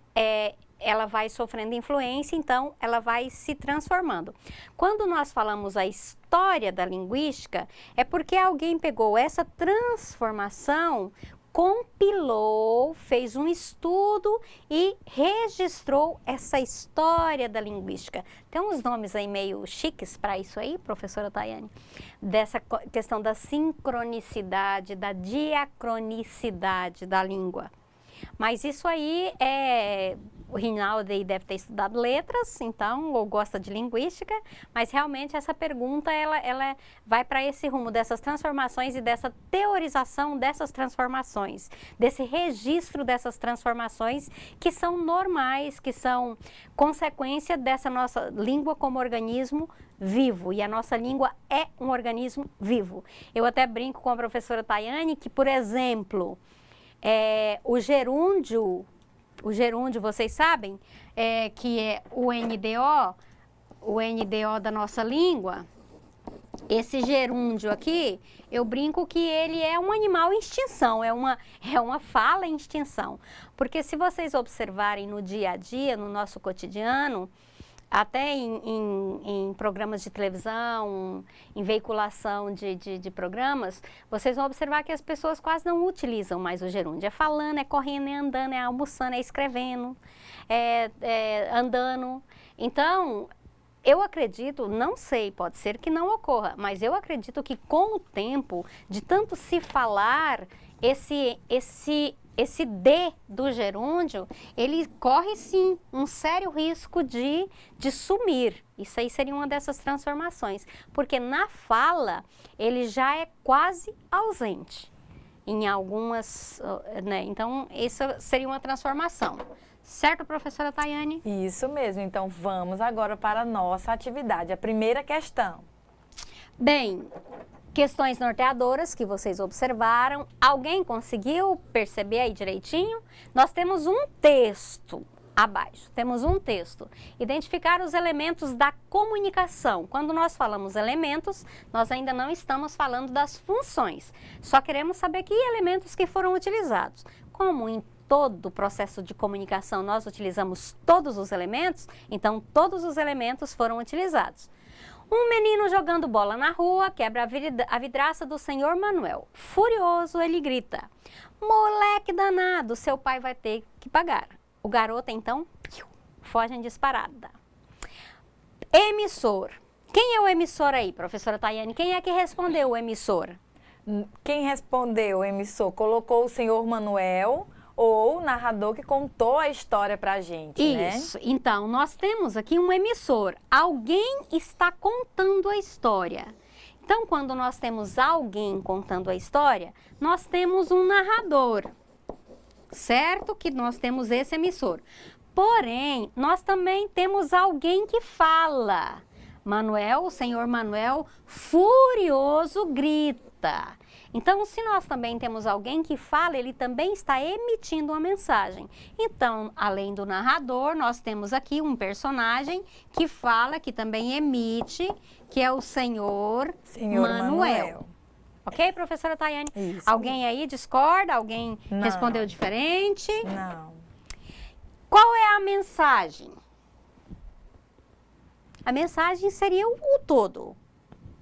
ela vai sofrendo influência, então ela vai se transformando. Quando nós falamos a história da linguística, é porque alguém pegou essa transformação, compilou, fez um estudo e registrou essa história da linguística. Tem uns nomes aí meio chiques para isso aí, professora Tayane? Dessa questão da sincronicidade, da diacronicidade da língua. Mas isso aí o Rinaldo aí deve ter estudado letras, então, ou gosta de linguística, mas realmente essa pergunta, ela vai para esse rumo dessas transformações e dessa teorização dessas transformações, desse registro dessas transformações que são normais, que são consequência dessa nossa língua como organismo vivo, e a nossa língua é um organismo vivo. Eu até brinco com a professora Tayane que, por exemplo, o gerúndio, vocês sabem, que é o NDO da nossa língua. Esse gerúndio aqui, eu brinco que ele é um animal em extinção, é uma fala em extinção. Porque se vocês observarem no dia a dia, no nosso cotidiano, até em programas de televisão, em veiculação de programas, vocês vão observar que as pessoas quase não utilizam mais o gerúndio. É falando, é correndo, é andando, é almoçando, é escrevendo, andando. Então, eu acredito, não sei, pode ser que não ocorra, mas eu acredito que com o tempo, de tanto se falar, esse D do gerúndio, ele corre sim um sério risco de sumir. Isso aí seria uma dessas transformações, porque na fala ele já é quase ausente. em algumas, né? Então, isso seria uma transformação. Certo, professora Tayane? Isso mesmo. Então, vamos agora para a nossa atividade. A primeira questão. Bem, questões norteadoras que vocês observaram. Alguém conseguiu perceber aí direitinho? Nós temos um texto abaixo. Temos um texto. Identificar os elementos da comunicação. Quando nós falamos elementos, nós ainda não estamos falando das funções. Só queremos saber que elementos que foram utilizados. Como em todo o processo de comunicação nós utilizamos todos os elementos, então todos os elementos foram utilizados. Um menino jogando bola na rua quebra a vidraça do senhor Manuel. Furioso, ele grita: moleque danado, seu pai vai ter que pagar. O garoto, então, foge em disparada. Emissor. Quem é o emissor aí, professora Tayane? Quem é que respondeu o emissor? Quem respondeu, o emissor, colocou o senhor Manuel ou o narrador que contou a história pra gente, né? Isso. Então, nós temos aqui um emissor. Alguém está contando a história. Então, quando nós temos alguém contando a história, nós temos um narrador. Certo que nós temos esse emissor. Porém, nós também temos alguém que fala. Manuel, o senhor Manuel, furioso, grita. Então, se nós também temos alguém que fala, ele também está emitindo uma mensagem. Então, além do narrador, nós temos aqui um personagem que fala, que também emite, que é o senhor Manuel. Ok, professora Tayane? Isso. Alguém aí discorda? Alguém Não. respondeu diferente? Não. Qual é a mensagem? A mensagem seria o todo.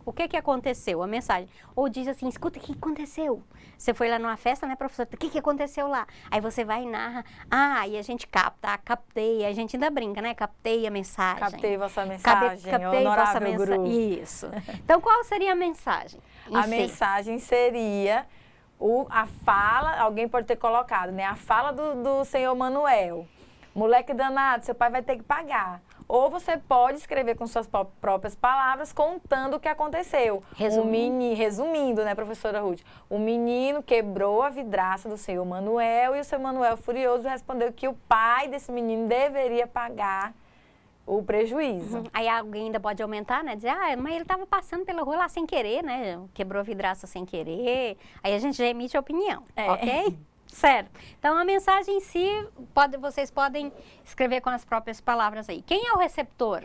O que aconteceu? A mensagem. Ou diz assim, escuta, o que aconteceu? Você foi lá numa festa, né, professora? O que aconteceu lá? Aí você vai e narra. Ah, e a gente capta, captei. A gente ainda brinca, né? Captei a mensagem. Captei vossa mensagem, Captei vossa honorável grupo. Isso. Então, qual seria a mensagem? A mensagem seria a fala, alguém pode ter colocado, né? A fala do senhor Manuel. Moleque danado, seu pai vai ter que pagar. Ou você pode escrever com suas próprias palavras, contando o que aconteceu. Resumindo, né, professora Ruth? O menino quebrou a vidraça do senhor Manuel e o senhor Manuel, furioso, respondeu que o pai desse menino deveria pagar o prejuízo. Aí alguém ainda pode aumentar, né? Dizer, mas ele estava passando pela rua lá sem querer, né? Quebrou a vidraça sem querer. Aí a gente já emite a opinião, ok? Certo. Então, a mensagem em si, vocês podem escrever com as próprias palavras aí. Quem é o receptor?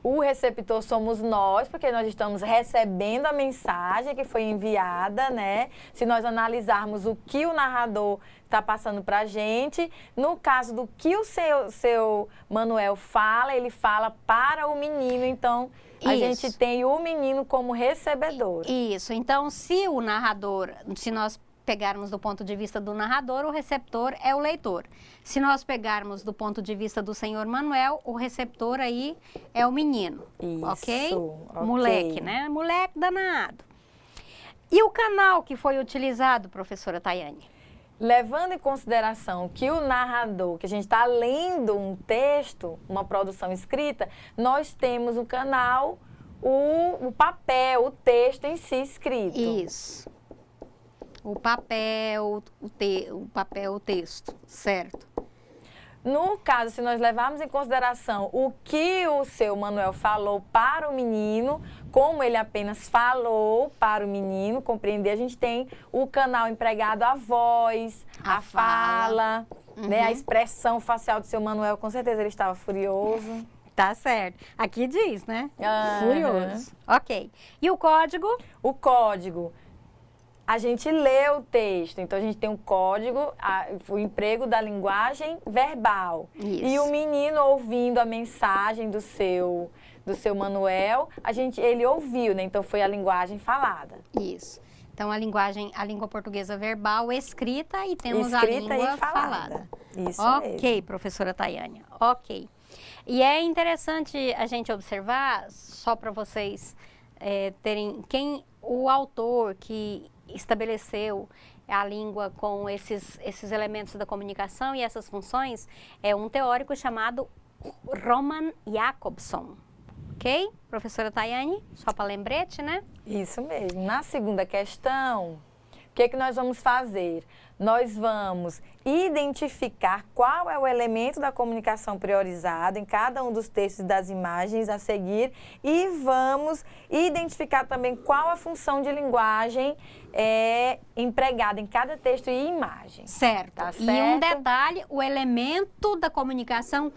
O receptor somos nós, porque nós estamos recebendo a mensagem que foi enviada, né? Se nós analisarmos o que o narrador está passando para a gente, no caso do que o seu Manuel fala, ele fala para o menino, então a gente tem o menino como recebedor. Isso. Então, se o narrador, se nós pegarmos do ponto de vista do narrador, o receptor é o leitor. Se nós pegarmos do ponto de vista do senhor Manuel, o receptor aí é o menino. Isso, ok? ok. Moleque, né? Moleque danado. E o canal que foi utilizado, professora Tayane? Levando em consideração que o narrador, que a gente está lendo um texto, uma produção escrita, nós temos o canal, o papel, o texto em si escrito. Isso. O papel, o texto, certo? No caso, se nós levarmos em consideração o que o seu Manuel falou para o menino, como ele apenas falou para o menino compreender, a gente tem o canal empregado, a voz, a fala, né, a expressão facial do seu Manuel, com certeza ele estava furioso. Tá certo. Aqui diz, né? Furioso. Ok. E o código? O código. A gente lê o texto, então a gente tem um código, o emprego da linguagem verbal. Isso. E o menino ouvindo a mensagem do seu Manuel, ele ouviu, né? Então foi a linguagem falada. Isso. Então a língua portuguesa verbal escrita e temos a Escrita língua e falada. Isso ok, mesmo. professora Tayane. Ok. E é interessante a gente observar, só para vocês terem o autor que estabeleceu a língua com esses elementos da comunicação e essas funções é um teórico chamado Roman Jakobson. Ok? Professora Tayane, só para lembrete, né? Isso mesmo. Na segunda questão, que nós vamos fazer? Nós vamos identificar qual é o elemento da comunicação priorizado em cada um dos textos e das imagens a seguir e vamos identificar também qual a função de linguagem empregada em cada texto e imagem. Certo. Tá E um certo? detalhe, o elemento da comunicação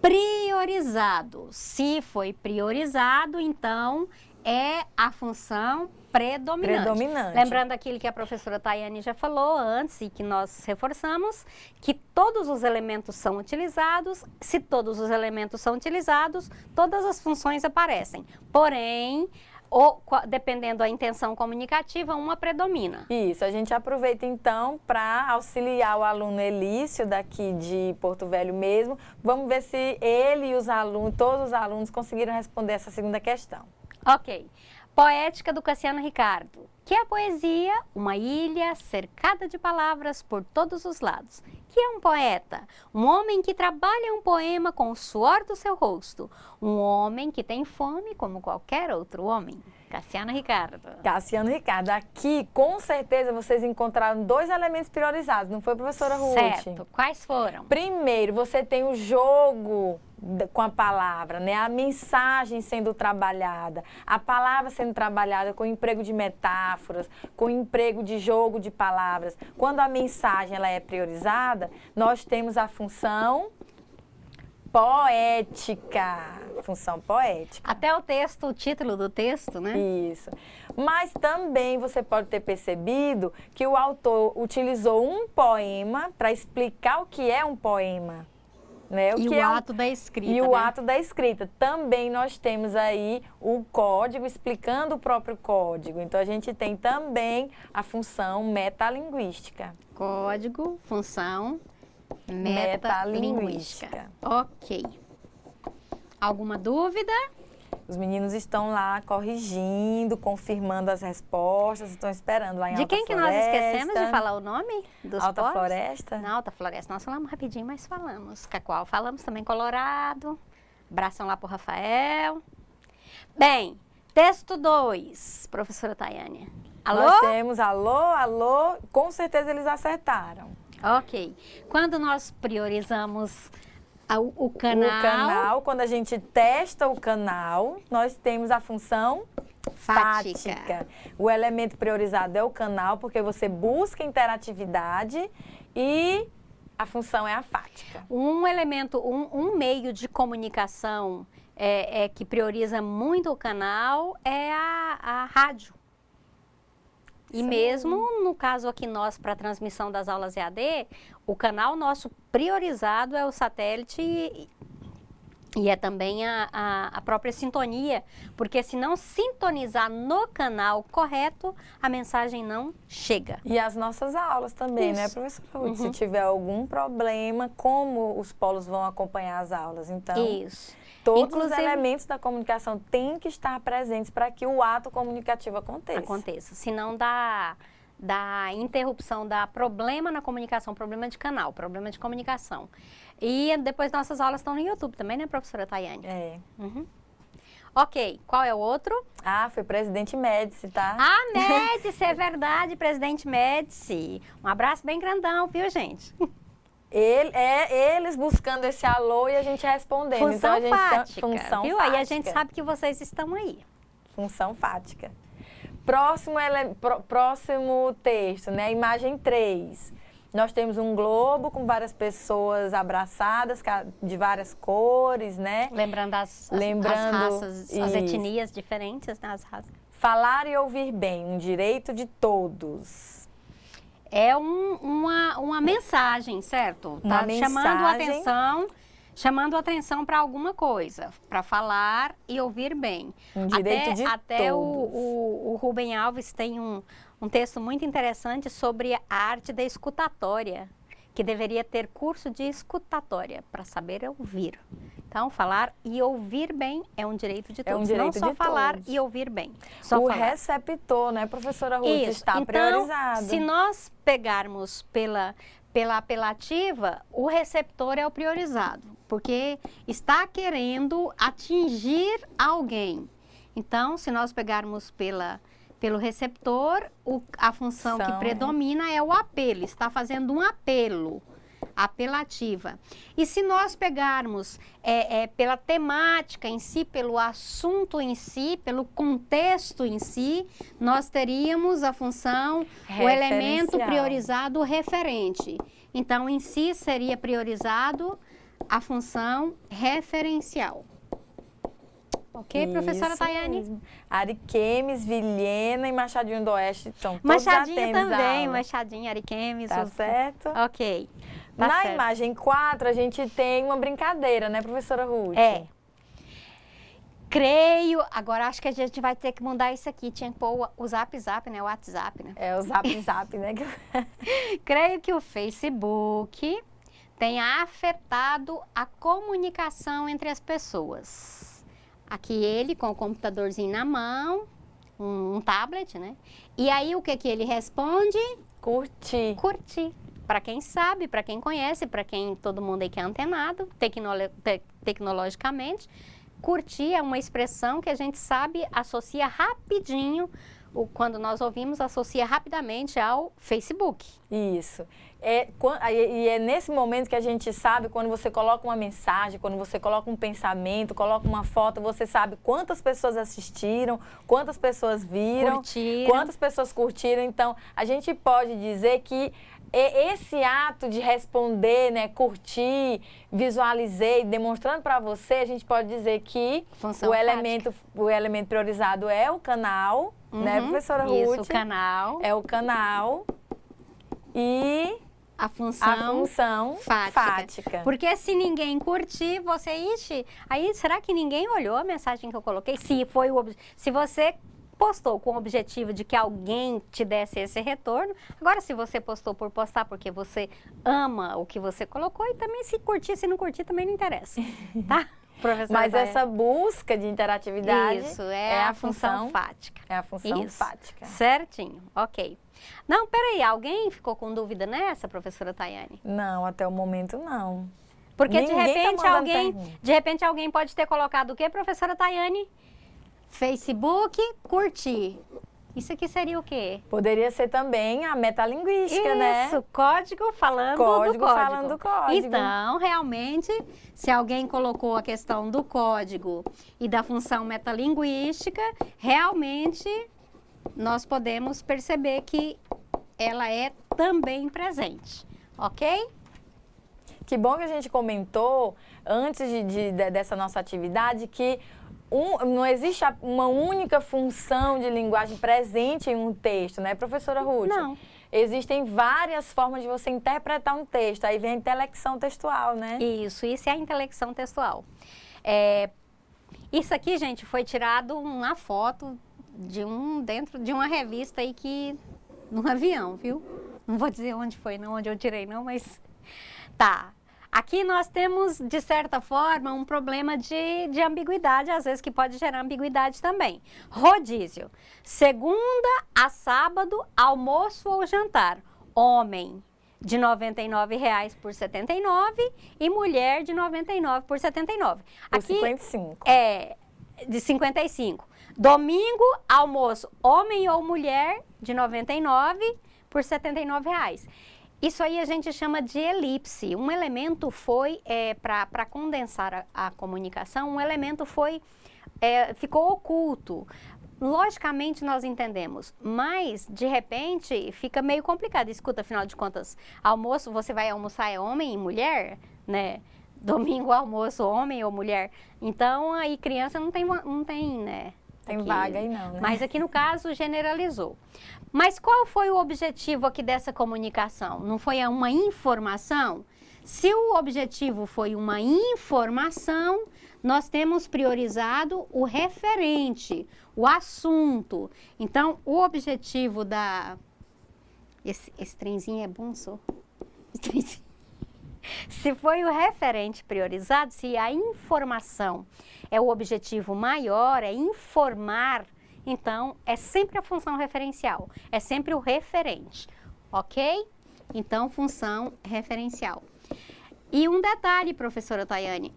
priorizado. Se foi priorizado, então é a função predominante. Lembrando aquilo que a professora Tayane já falou antes e que nós reforçamos, que todos os elementos são utilizados. Se todos os elementos são utilizados, todas as funções aparecem. Porém, dependendo da intenção comunicativa, uma predomina. Isso, a gente aproveita então para auxiliar o aluno Elício daqui de Porto Velho mesmo. Vamos ver se ele e os alunos, todos os alunos conseguiram responder essa segunda questão. Ok. Poética do Cassiano Ricardo. Que é a poesia? Uma ilha cercada de palavras por todos os lados. Que é um poeta? Um homem que trabalha um poema com o suor do seu rosto. Um homem que tem fome como qualquer outro homem. Cassiano Ricardo. Cassiano Ricardo, aqui com certeza vocês encontraram 2 elementos priorizados, não foi, professora Ruth? Certo. Quais foram? Primeiro, você tem o jogo com a palavra, né? A mensagem sendo trabalhada, a palavra sendo trabalhada com emprego de metáforas, com emprego de jogo de palavras. Quando a mensagem ela é priorizada, nós temos a função poética. Função poética. Até o texto, o título do texto, né? Isso. Mas também você pode ter percebido que o autor utilizou um poema para explicar o que é um poema. Né? E o ato da escrita. E o né? ato da escrita. Também nós temos aí o código explicando o próprio código. Então a gente tem também a função metalinguística. Código, função metalinguística. Ok. Alguma dúvida? Os meninos estão lá corrigindo, confirmando as respostas, estão esperando lá em De Alta quem que Floresta. nós esquecemos de falar o nome dos Alta povos? Floresta? Na Alta Floresta. Nós falamos rapidinho, mas falamos. Cacoal, falamos também Colorado. Abração lá pro Rafael. Bem, texto 2, professora Tayane. Alô? Nós temos alô. Com certeza eles acertaram. Ok. Quando nós priorizamos o canal... O canal, quando a gente testa o canal, nós temos a função fática. O elemento priorizado é o canal, porque você busca interatividade e a função é a fática. Um elemento, um meio de comunicação que prioriza muito o canal é a rádio. E Sim. mesmo no caso aqui nós, para a transmissão das aulas EAD, o canal nosso priorizado é o satélite e é também a própria sintonia, porque se não sintonizar no canal correto, a mensagem não chega. E as nossas aulas também, Isso. né, professora Ruth? Se tiver algum problema, como os polos vão acompanhar as aulas? Então, Isso. todos os Inclusive- elementos da comunicação têm que estar presentes para que o ato comunicativo aconteça. Senão dá interrupção, dá problema na comunicação, problema de canal, problema de comunicação. E depois nossas aulas estão no YouTube também, né, professora Tayane? É. Uhum. Ok, qual é o outro? Ah, foi presidente Médici, tá? Ah, Médici, é verdade, presidente Médici. Um abraço bem grandão, viu, gente? Eles buscando esse alô e a gente respondendo. Função então, a gente fática, função viu? fática. Aí a gente sabe que vocês estão aí. Função fática. Próximo texto, né? Imagem 3. Nós temos um globo com várias pessoas abraçadas, de várias cores, né? Lembrando as raças, as isso. etnias diferentes, né? As raças. Falar e ouvir bem, um direito de todos. É uma mensagem, certo? Uma Tá chamando atenção para alguma coisa, para falar e ouvir bem. Um direito de até todos. o Rubem Alves tem um texto muito interessante sobre a arte da escutatória, que deveria ter curso de escutatória para saber ouvir. Então, falar e ouvir bem é um direito de todos. direito Não só de falar todos. e ouvir bem. Só O falar. receptor, né, professora Ruth, Isso. está Então, priorizado. se nós pegarmos pela apelativa, o receptor é o priorizado, porque está querendo atingir alguém. Então, se nós pegarmos pela pelo receptor, a função que São, predomina é o apelo, está fazendo um apelo, apelativa. E se nós pegarmos pela temática em si, pelo assunto em si, pelo contexto em si, nós teríamos a função, o elemento Referencial. priorizado referente. Então, em si, seria priorizado a função referencial. Ok, professora Isso Tayane? mesmo. Ariquemes, Vilhena e Machadinho do Oeste estão todos Machadinho atentos à também, aula. Machadinho, Ariquemes. Tá certo? Ok. Tá Na certo. imagem 4, a gente tem uma brincadeira, né, professora Ruth? É. Creio, agora acho que a gente vai ter que mudar isso aqui, tinha que pôr o Zap, né, o WhatsApp, né? É o Zap, né? Creio que o Facebook tenha afetado a comunicação entre as pessoas. Aqui ele com o computadorzinho na mão, um tablet, né? E aí o que que ele responde? Curtir. Curtir. Para quem sabe, para quem conhece, para quem todo mundo aí que é antenado, tecnologicamente, curtir é uma expressão que a gente sabe associa rapidinho, quando nós ouvimos, associa rapidamente ao Facebook. Isso. E é nesse momento que a gente sabe, quando você coloca uma mensagem, quando você coloca um pensamento, coloca uma foto, você sabe quantas pessoas assistiram, quantas pessoas viram, Curtiram. quantas pessoas curtiram. Então, a gente pode dizer que esse ato de responder, né, curtir, visualizei, demonstrando para você, a gente pode dizer que Função o elemento priorizado é o canal, né, professora Ruth? Isso, o canal. É o canal e A função, a função fática. Porque se ninguém curtir, você, aí será que ninguém olhou a mensagem que eu coloquei? Se você postou com o objetivo de que alguém te desse esse retorno, agora se você postou por postar porque você ama o que você colocou, e também se curtir, se não curtir, também não interessa, tá? Professora Mas Tayane? essa busca de interatividade Isso, é a função fática. É a função Isso, fática. certinho, ok. Não, peraí, alguém ficou com dúvida nessa, professora Tayane? Não, até o momento não. Porque Ninguém tá mandando pergunta. de repente alguém pode ter colocado o quê, professora Tayane? Facebook, curtir. Isso aqui seria o quê? Poderia ser também a metalinguística, né? Isso, código falando do Código código. falando do código. Então, realmente, se alguém colocou a questão do código e da função metalinguística, realmente nós podemos perceber que ela é também presente, ok? Que bom que a gente comentou, antes dessa nossa atividade, que não existe uma única função de linguagem presente em um texto, né, professora Ruth? Não. Existem várias formas de você interpretar um texto. Aí vem a intelecção textual, né? Isso é a intelecção textual. Isso aqui, gente, foi tirado uma foto dentro de uma revista aí num avião, viu? Não vou dizer onde foi, não, onde eu tirei, não, mas tá. Aqui nós temos, de certa forma, um problema de ambiguidade, às vezes que pode gerar ambiguidade também. Rodízio, segunda a sábado, almoço ou jantar. Homem, de R$ 99,00 por R$ 79 e mulher de R$ 99 por R$ 79. Por Aqui 55. é de 55. Domingo, almoço, homem ou mulher, de R$ 99 por R$ 79,00. Isso aí a gente chama de elipse. Um elemento foi, para condensar a comunicação, um elemento ficou oculto. Logicamente nós entendemos, mas de repente fica meio complicado. Escuta, afinal de contas, almoço, você vai almoçar é homem e mulher, né? Domingo, almoço, homem ou mulher. Então aí criança não tem né? Tem Aqui, vaga aí não, né? Mas aqui no caso generalizou. Mas qual foi o objetivo aqui dessa comunicação? Não foi uma informação? Se o objetivo foi uma informação, nós temos priorizado o referente, o assunto. Então, o objetivo Esse trenzinho é bom, só? Se foi o referente priorizado, se a informação é o objetivo maior, é informar, então é sempre a função referencial, é sempre o referente, ok? Então, função referencial. E um detalhe, professora Tayane,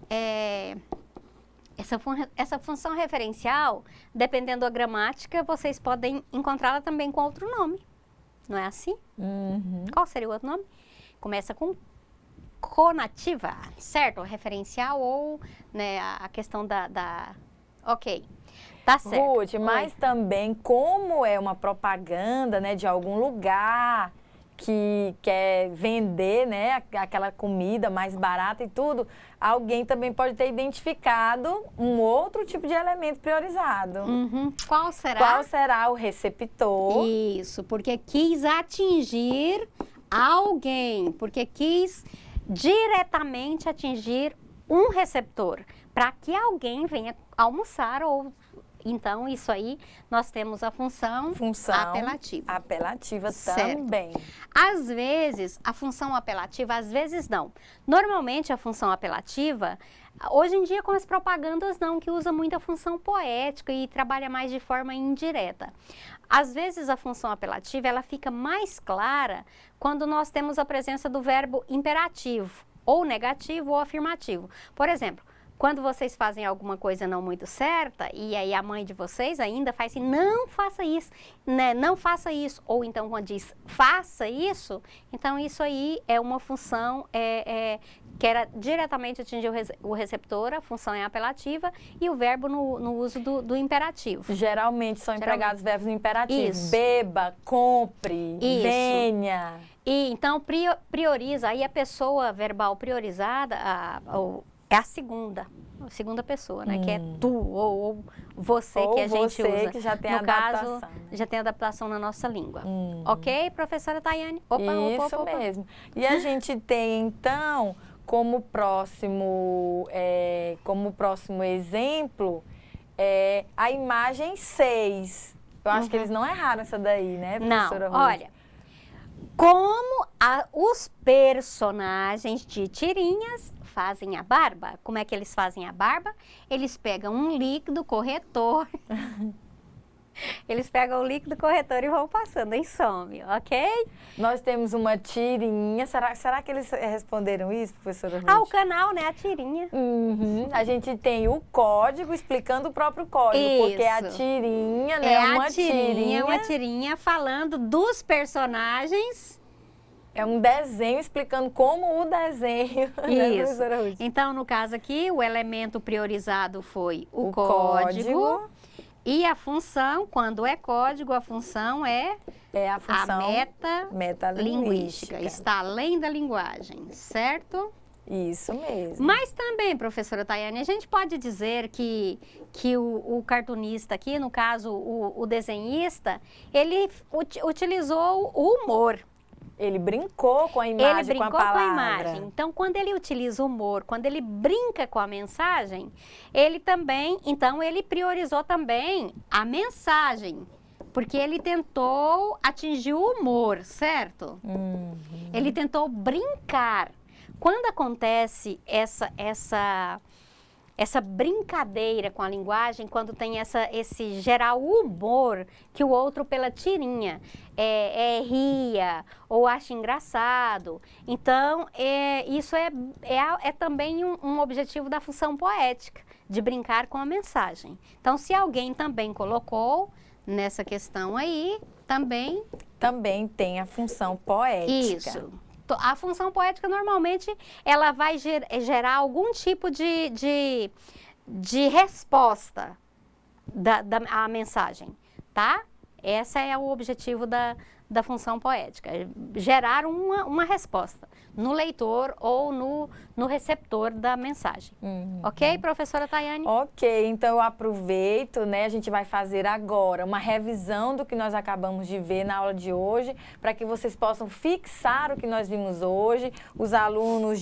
Essa função referencial, dependendo da gramática, vocês podem encontrá-la também com outro nome. Não é assim? Qual seria o outro nome? Começa com conativa, certo? Referencial ou, né, a questão da... Ok, tá certo. Ruth, mas também como é uma propaganda, né, de algum lugar que quer vender, né, aquela comida mais barata e tudo, alguém também pode ter identificado um outro tipo de elemento priorizado. Qual será? Qual será o receptor? Isso, porque quis atingir alguém, porque quis diretamente atingir um receptor, para que alguém venha almoçar ou... Então, isso aí, nós temos a função apelativa. Apelativa Certo. também. Às vezes, a função apelativa, às vezes não. Normalmente, a função apelativa, hoje em dia com as propagandas não, que usa muito a função poética e trabalha mais de forma indireta. Às vezes, a função apelativa, ela fica mais clara quando nós temos a presença do verbo imperativo, ou negativo ou afirmativo. Por exemplo, quando vocês fazem alguma coisa não muito certa, e aí a mãe de vocês ainda faz assim, não faça isso, né? Não faça isso. Ou então quando diz, faça isso, então isso aí é uma função que era diretamente atingir o receptor, a função é apelativa, e o verbo no uso do imperativo. Geralmente são empregados verbos no imperativo. Isso. Beba, compre, Isso. venha. E então prioriza, aí a pessoa verbal priorizada, é a segunda pessoa, né? Que é tu ou você, Ou que a gente você, usa. que já tem no adaptação, caso, né? já tem adaptação na nossa língua. Ok, professora Tayane? Isso mesmo. E a gente tem, então, como próximo exemplo, a imagem 6. Eu acho que eles não erraram essa daí, né, professora Não, Ruth? olha, como os personagens de tirinhas fazem a barba, como é que eles fazem a barba? Eles pegam um líquido corretor, e vão passando e some, ok? Nós temos uma tirinha. Será que eles responderam isso, professora Ruth? O canal, né, a tirinha. A gente tem o código explicando o próprio código, porque a Isso. tirinha, né, uma tirinha falando dos personagens. É um desenho explicando como o desenho, né, Isso. professora Ruth? Então, no caso aqui, o elemento priorizado foi o código. E a função, quando é código, a função é a função metalinguística. Está além da linguagem, certo? Isso mesmo. Mas também, professora Tayane, a gente pode dizer que o cartunista aqui, no caso o desenhista, ele utilizou o humor. Ele brincou com a imagem, com a palavra. Então, quando ele utiliza o humor, quando ele brinca com a mensagem, ele também, então, ele priorizou também a mensagem. Porque ele tentou atingir o humor, certo? Ele tentou brincar. Quando acontece essa brincadeira com a linguagem, quando tem esse gerar humor que o outro pela tirinha ria ou acha engraçado. Então, isso é também um objetivo da função poética, de brincar com a mensagem. Então, se alguém também colocou nessa questão aí, também tem a função poética. Isso. A função poética, normalmente, ela vai gerar algum tipo de resposta à mensagem, tá? Esse é o objetivo da função poética, gerar uma resposta no leitor ou no receptor da mensagem. Ok, professora Tayane? Ok, então eu aproveito, né? A gente vai fazer agora uma revisão do que nós acabamos de ver na aula de hoje, para que vocês possam fixar o que nós vimos hoje. Os alunos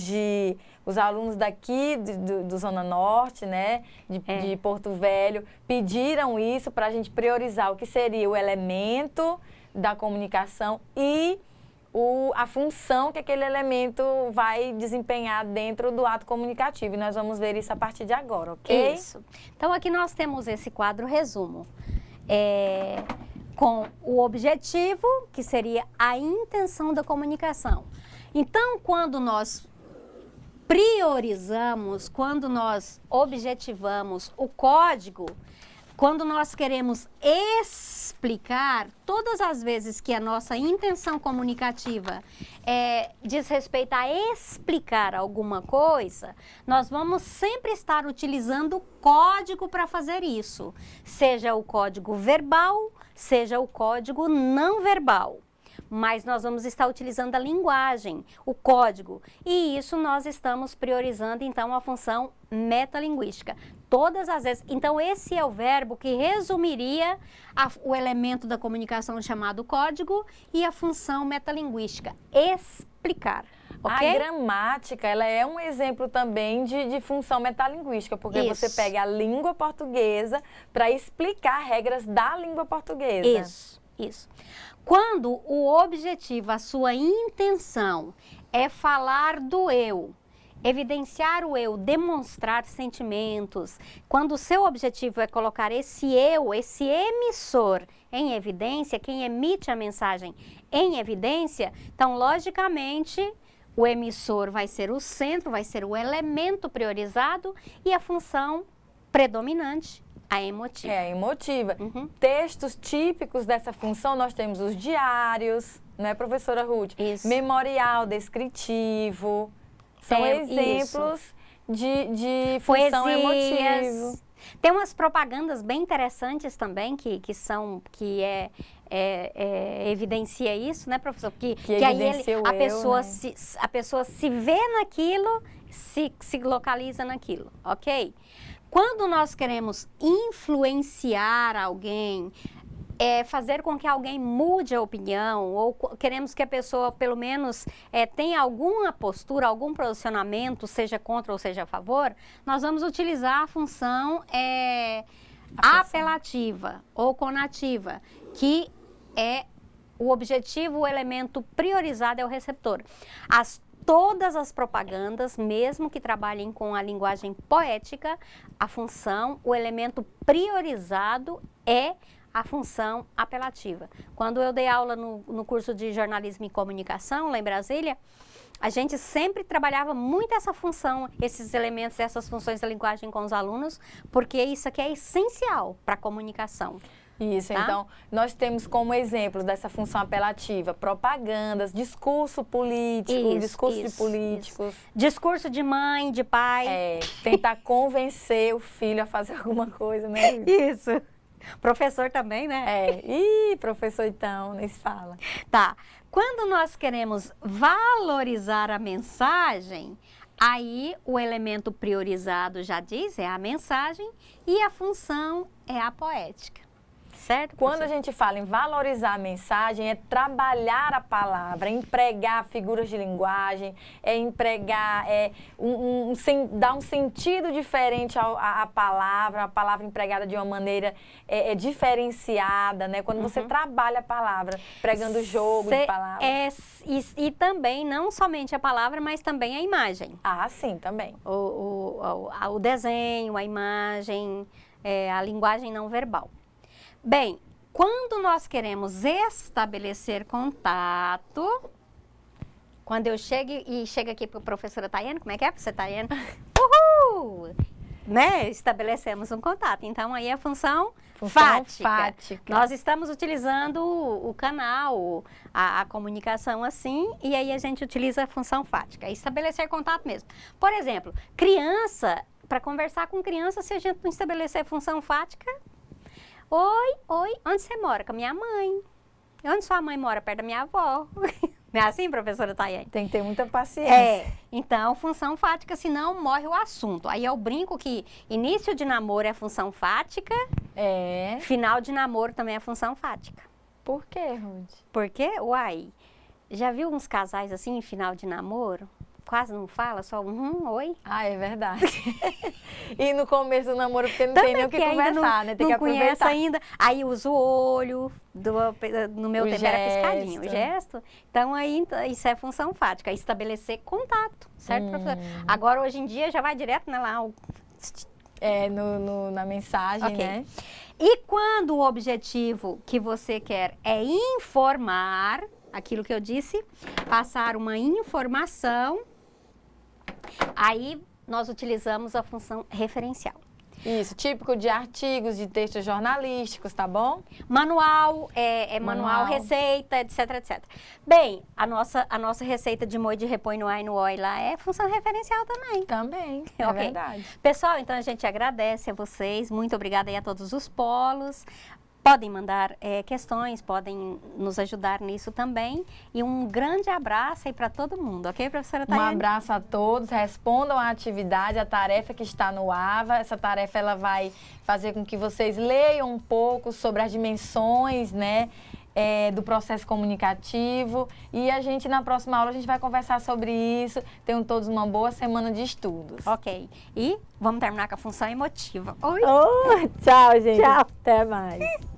daqui do Zona Norte, né? De Porto Velho, pediram isso para a gente priorizar o que seria o elemento da comunicação e a função que aquele elemento vai desempenhar dentro do ato comunicativo. E nós vamos ver isso a partir de agora, ok? Isso. Então, aqui nós temos esse quadro resumo. Com o objetivo, que seria a intenção da comunicação. Então, quando nós priorizamos, quando nós objetivamos o código, quando nós queremos explicar, todas as vezes que a nossa intenção comunicativa diz respeito a explicar alguma coisa, nós vamos sempre estar utilizando o código para fazer isso, seja o código verbal, seja o código não verbal. Mas nós vamos estar utilizando a linguagem, o código, e isso nós estamos priorizando, então, a função metalinguística. Todas as vezes. Então, esse é o verbo que resumiria o elemento da comunicação chamado código e a função metalinguística, explicar. Okay? A gramática, ela é um exemplo também de função metalinguística, porque você pega a língua portuguesa para explicar regras da língua portuguesa. Isso. Quando o objetivo, a sua intenção é falar do eu, evidenciar o eu, demonstrar sentimentos, quando o seu objetivo é colocar esse eu, esse emissor em evidência, quem emite a mensagem em evidência, então, logicamente, o emissor vai ser o centro, vai ser o elemento priorizado e a função predominante, a emotiva. É, a emotiva. Textos típicos dessa função, nós temos os diários, né, professora Ruth? Isso. Memorial descritivo. São exemplos de função Poesias. emotiva. Tem umas propagandas bem interessantes também, que evidencia isso, né, professor? Que aí a pessoa se vê naquilo, se localiza naquilo, ok? Quando nós queremos influenciar alguém, fazer com que alguém mude a opinião, ou queremos que a pessoa, pelo menos, tenha alguma postura, algum posicionamento, seja contra ou seja a favor, nós vamos utilizar a função apelativa ou conativa, que é o objetivo, o elemento priorizado é o receptor. Todas as propagandas, mesmo que trabalhem com a linguagem poética, a função, o elemento priorizado é a função apelativa. Quando eu dei aula no curso de jornalismo e comunicação, lá em Brasília, a gente sempre trabalhava muito essa função, esses elementos, essas funções da linguagem com os alunos, porque isso aqui é essencial para a comunicação. Isso, tá? Então, nós temos como exemplo dessa função apelativa propagandas, discurso político, discurso de políticos. Isso. Discurso de mãe, de pai. Tentar convencer o filho a fazer alguma coisa, né? Isso. Professor também, né? Professor então, nem se fala. Tá. Quando nós queremos valorizar a mensagem, aí o elemento priorizado já diz, é a mensagem, e a função é a poética. Certo, quando a gente fala em valorizar a mensagem, é trabalhar a palavra, empregar figuras de linguagem, empregar, dar um sentido diferente à palavra, a palavra empregada de uma maneira diferenciada, né? Quando você trabalha a palavra, pregando jogo de palavras. E também, não somente a palavra, mas também a imagem. Ah, sim, também. O desenho, a imagem, a linguagem não verbal. Bem, quando nós queremos estabelecer contato, quando eu chego aqui para a professora Tayane, como é que é, professora Tayane? Uhul! Né? Estabelecemos um contato. Então, aí a função fática. Nós estamos utilizando o canal, a comunicação assim, e aí a gente utiliza a função fática. Estabelecer contato mesmo. Por exemplo, criança, para conversar com criança, se a gente não estabelecer função fática... Oi, onde você mora? Com a minha mãe. Onde sua mãe mora? Perto da minha avó. Não é assim, professora Tayane? Tem que ter muita paciência. Então, função fática, senão morre o assunto. Aí eu brinco que início de namoro é função fática, final de namoro também é função fática. Por quê, Ruth? Por quê? Uai, já viu uns casais assim em final de namoro? Quase não fala, só oi. Ah, é verdade. E no começo do namoro, porque não tem nem o que conversar, né? Tem que aproveitar. Ainda. Aí usa o olho, no meu tempo era piscadinho, o gesto. Então, aí isso é função fática, estabelecer contato, certo, professor? Agora, hoje em dia, já vai direto, né, lá. Na mensagem, né? E quando o objetivo que você quer é informar, aquilo que eu disse, passar uma informação, Aí nós utilizamos a função referencial. Isso, típico de artigos, de textos jornalísticos, tá bom? Manual, manual, receita, etc, etc. Bem, a nossa receita de moe de repõe no ai no oi lá é função referencial também. Também, é Ok. verdade. Pessoal, então a gente agradece a vocês, muito obrigada aí a todos os polos. Podem mandar questões, podem nos ajudar nisso também. E um grande abraço aí para todo mundo, ok, professora Um Tayane? abraço a todos, respondam a atividade, a tarefa que está no AVA. Essa tarefa ela vai fazer com que vocês leiam um pouco sobre as dimensões, né, do processo comunicativo. E a gente, na próxima aula, a gente vai conversar sobre isso. Tenham todos uma boa semana de estudos. Ok. E vamos terminar com a função emotiva. Oi! Tchau, gente. Tchau. Até mais.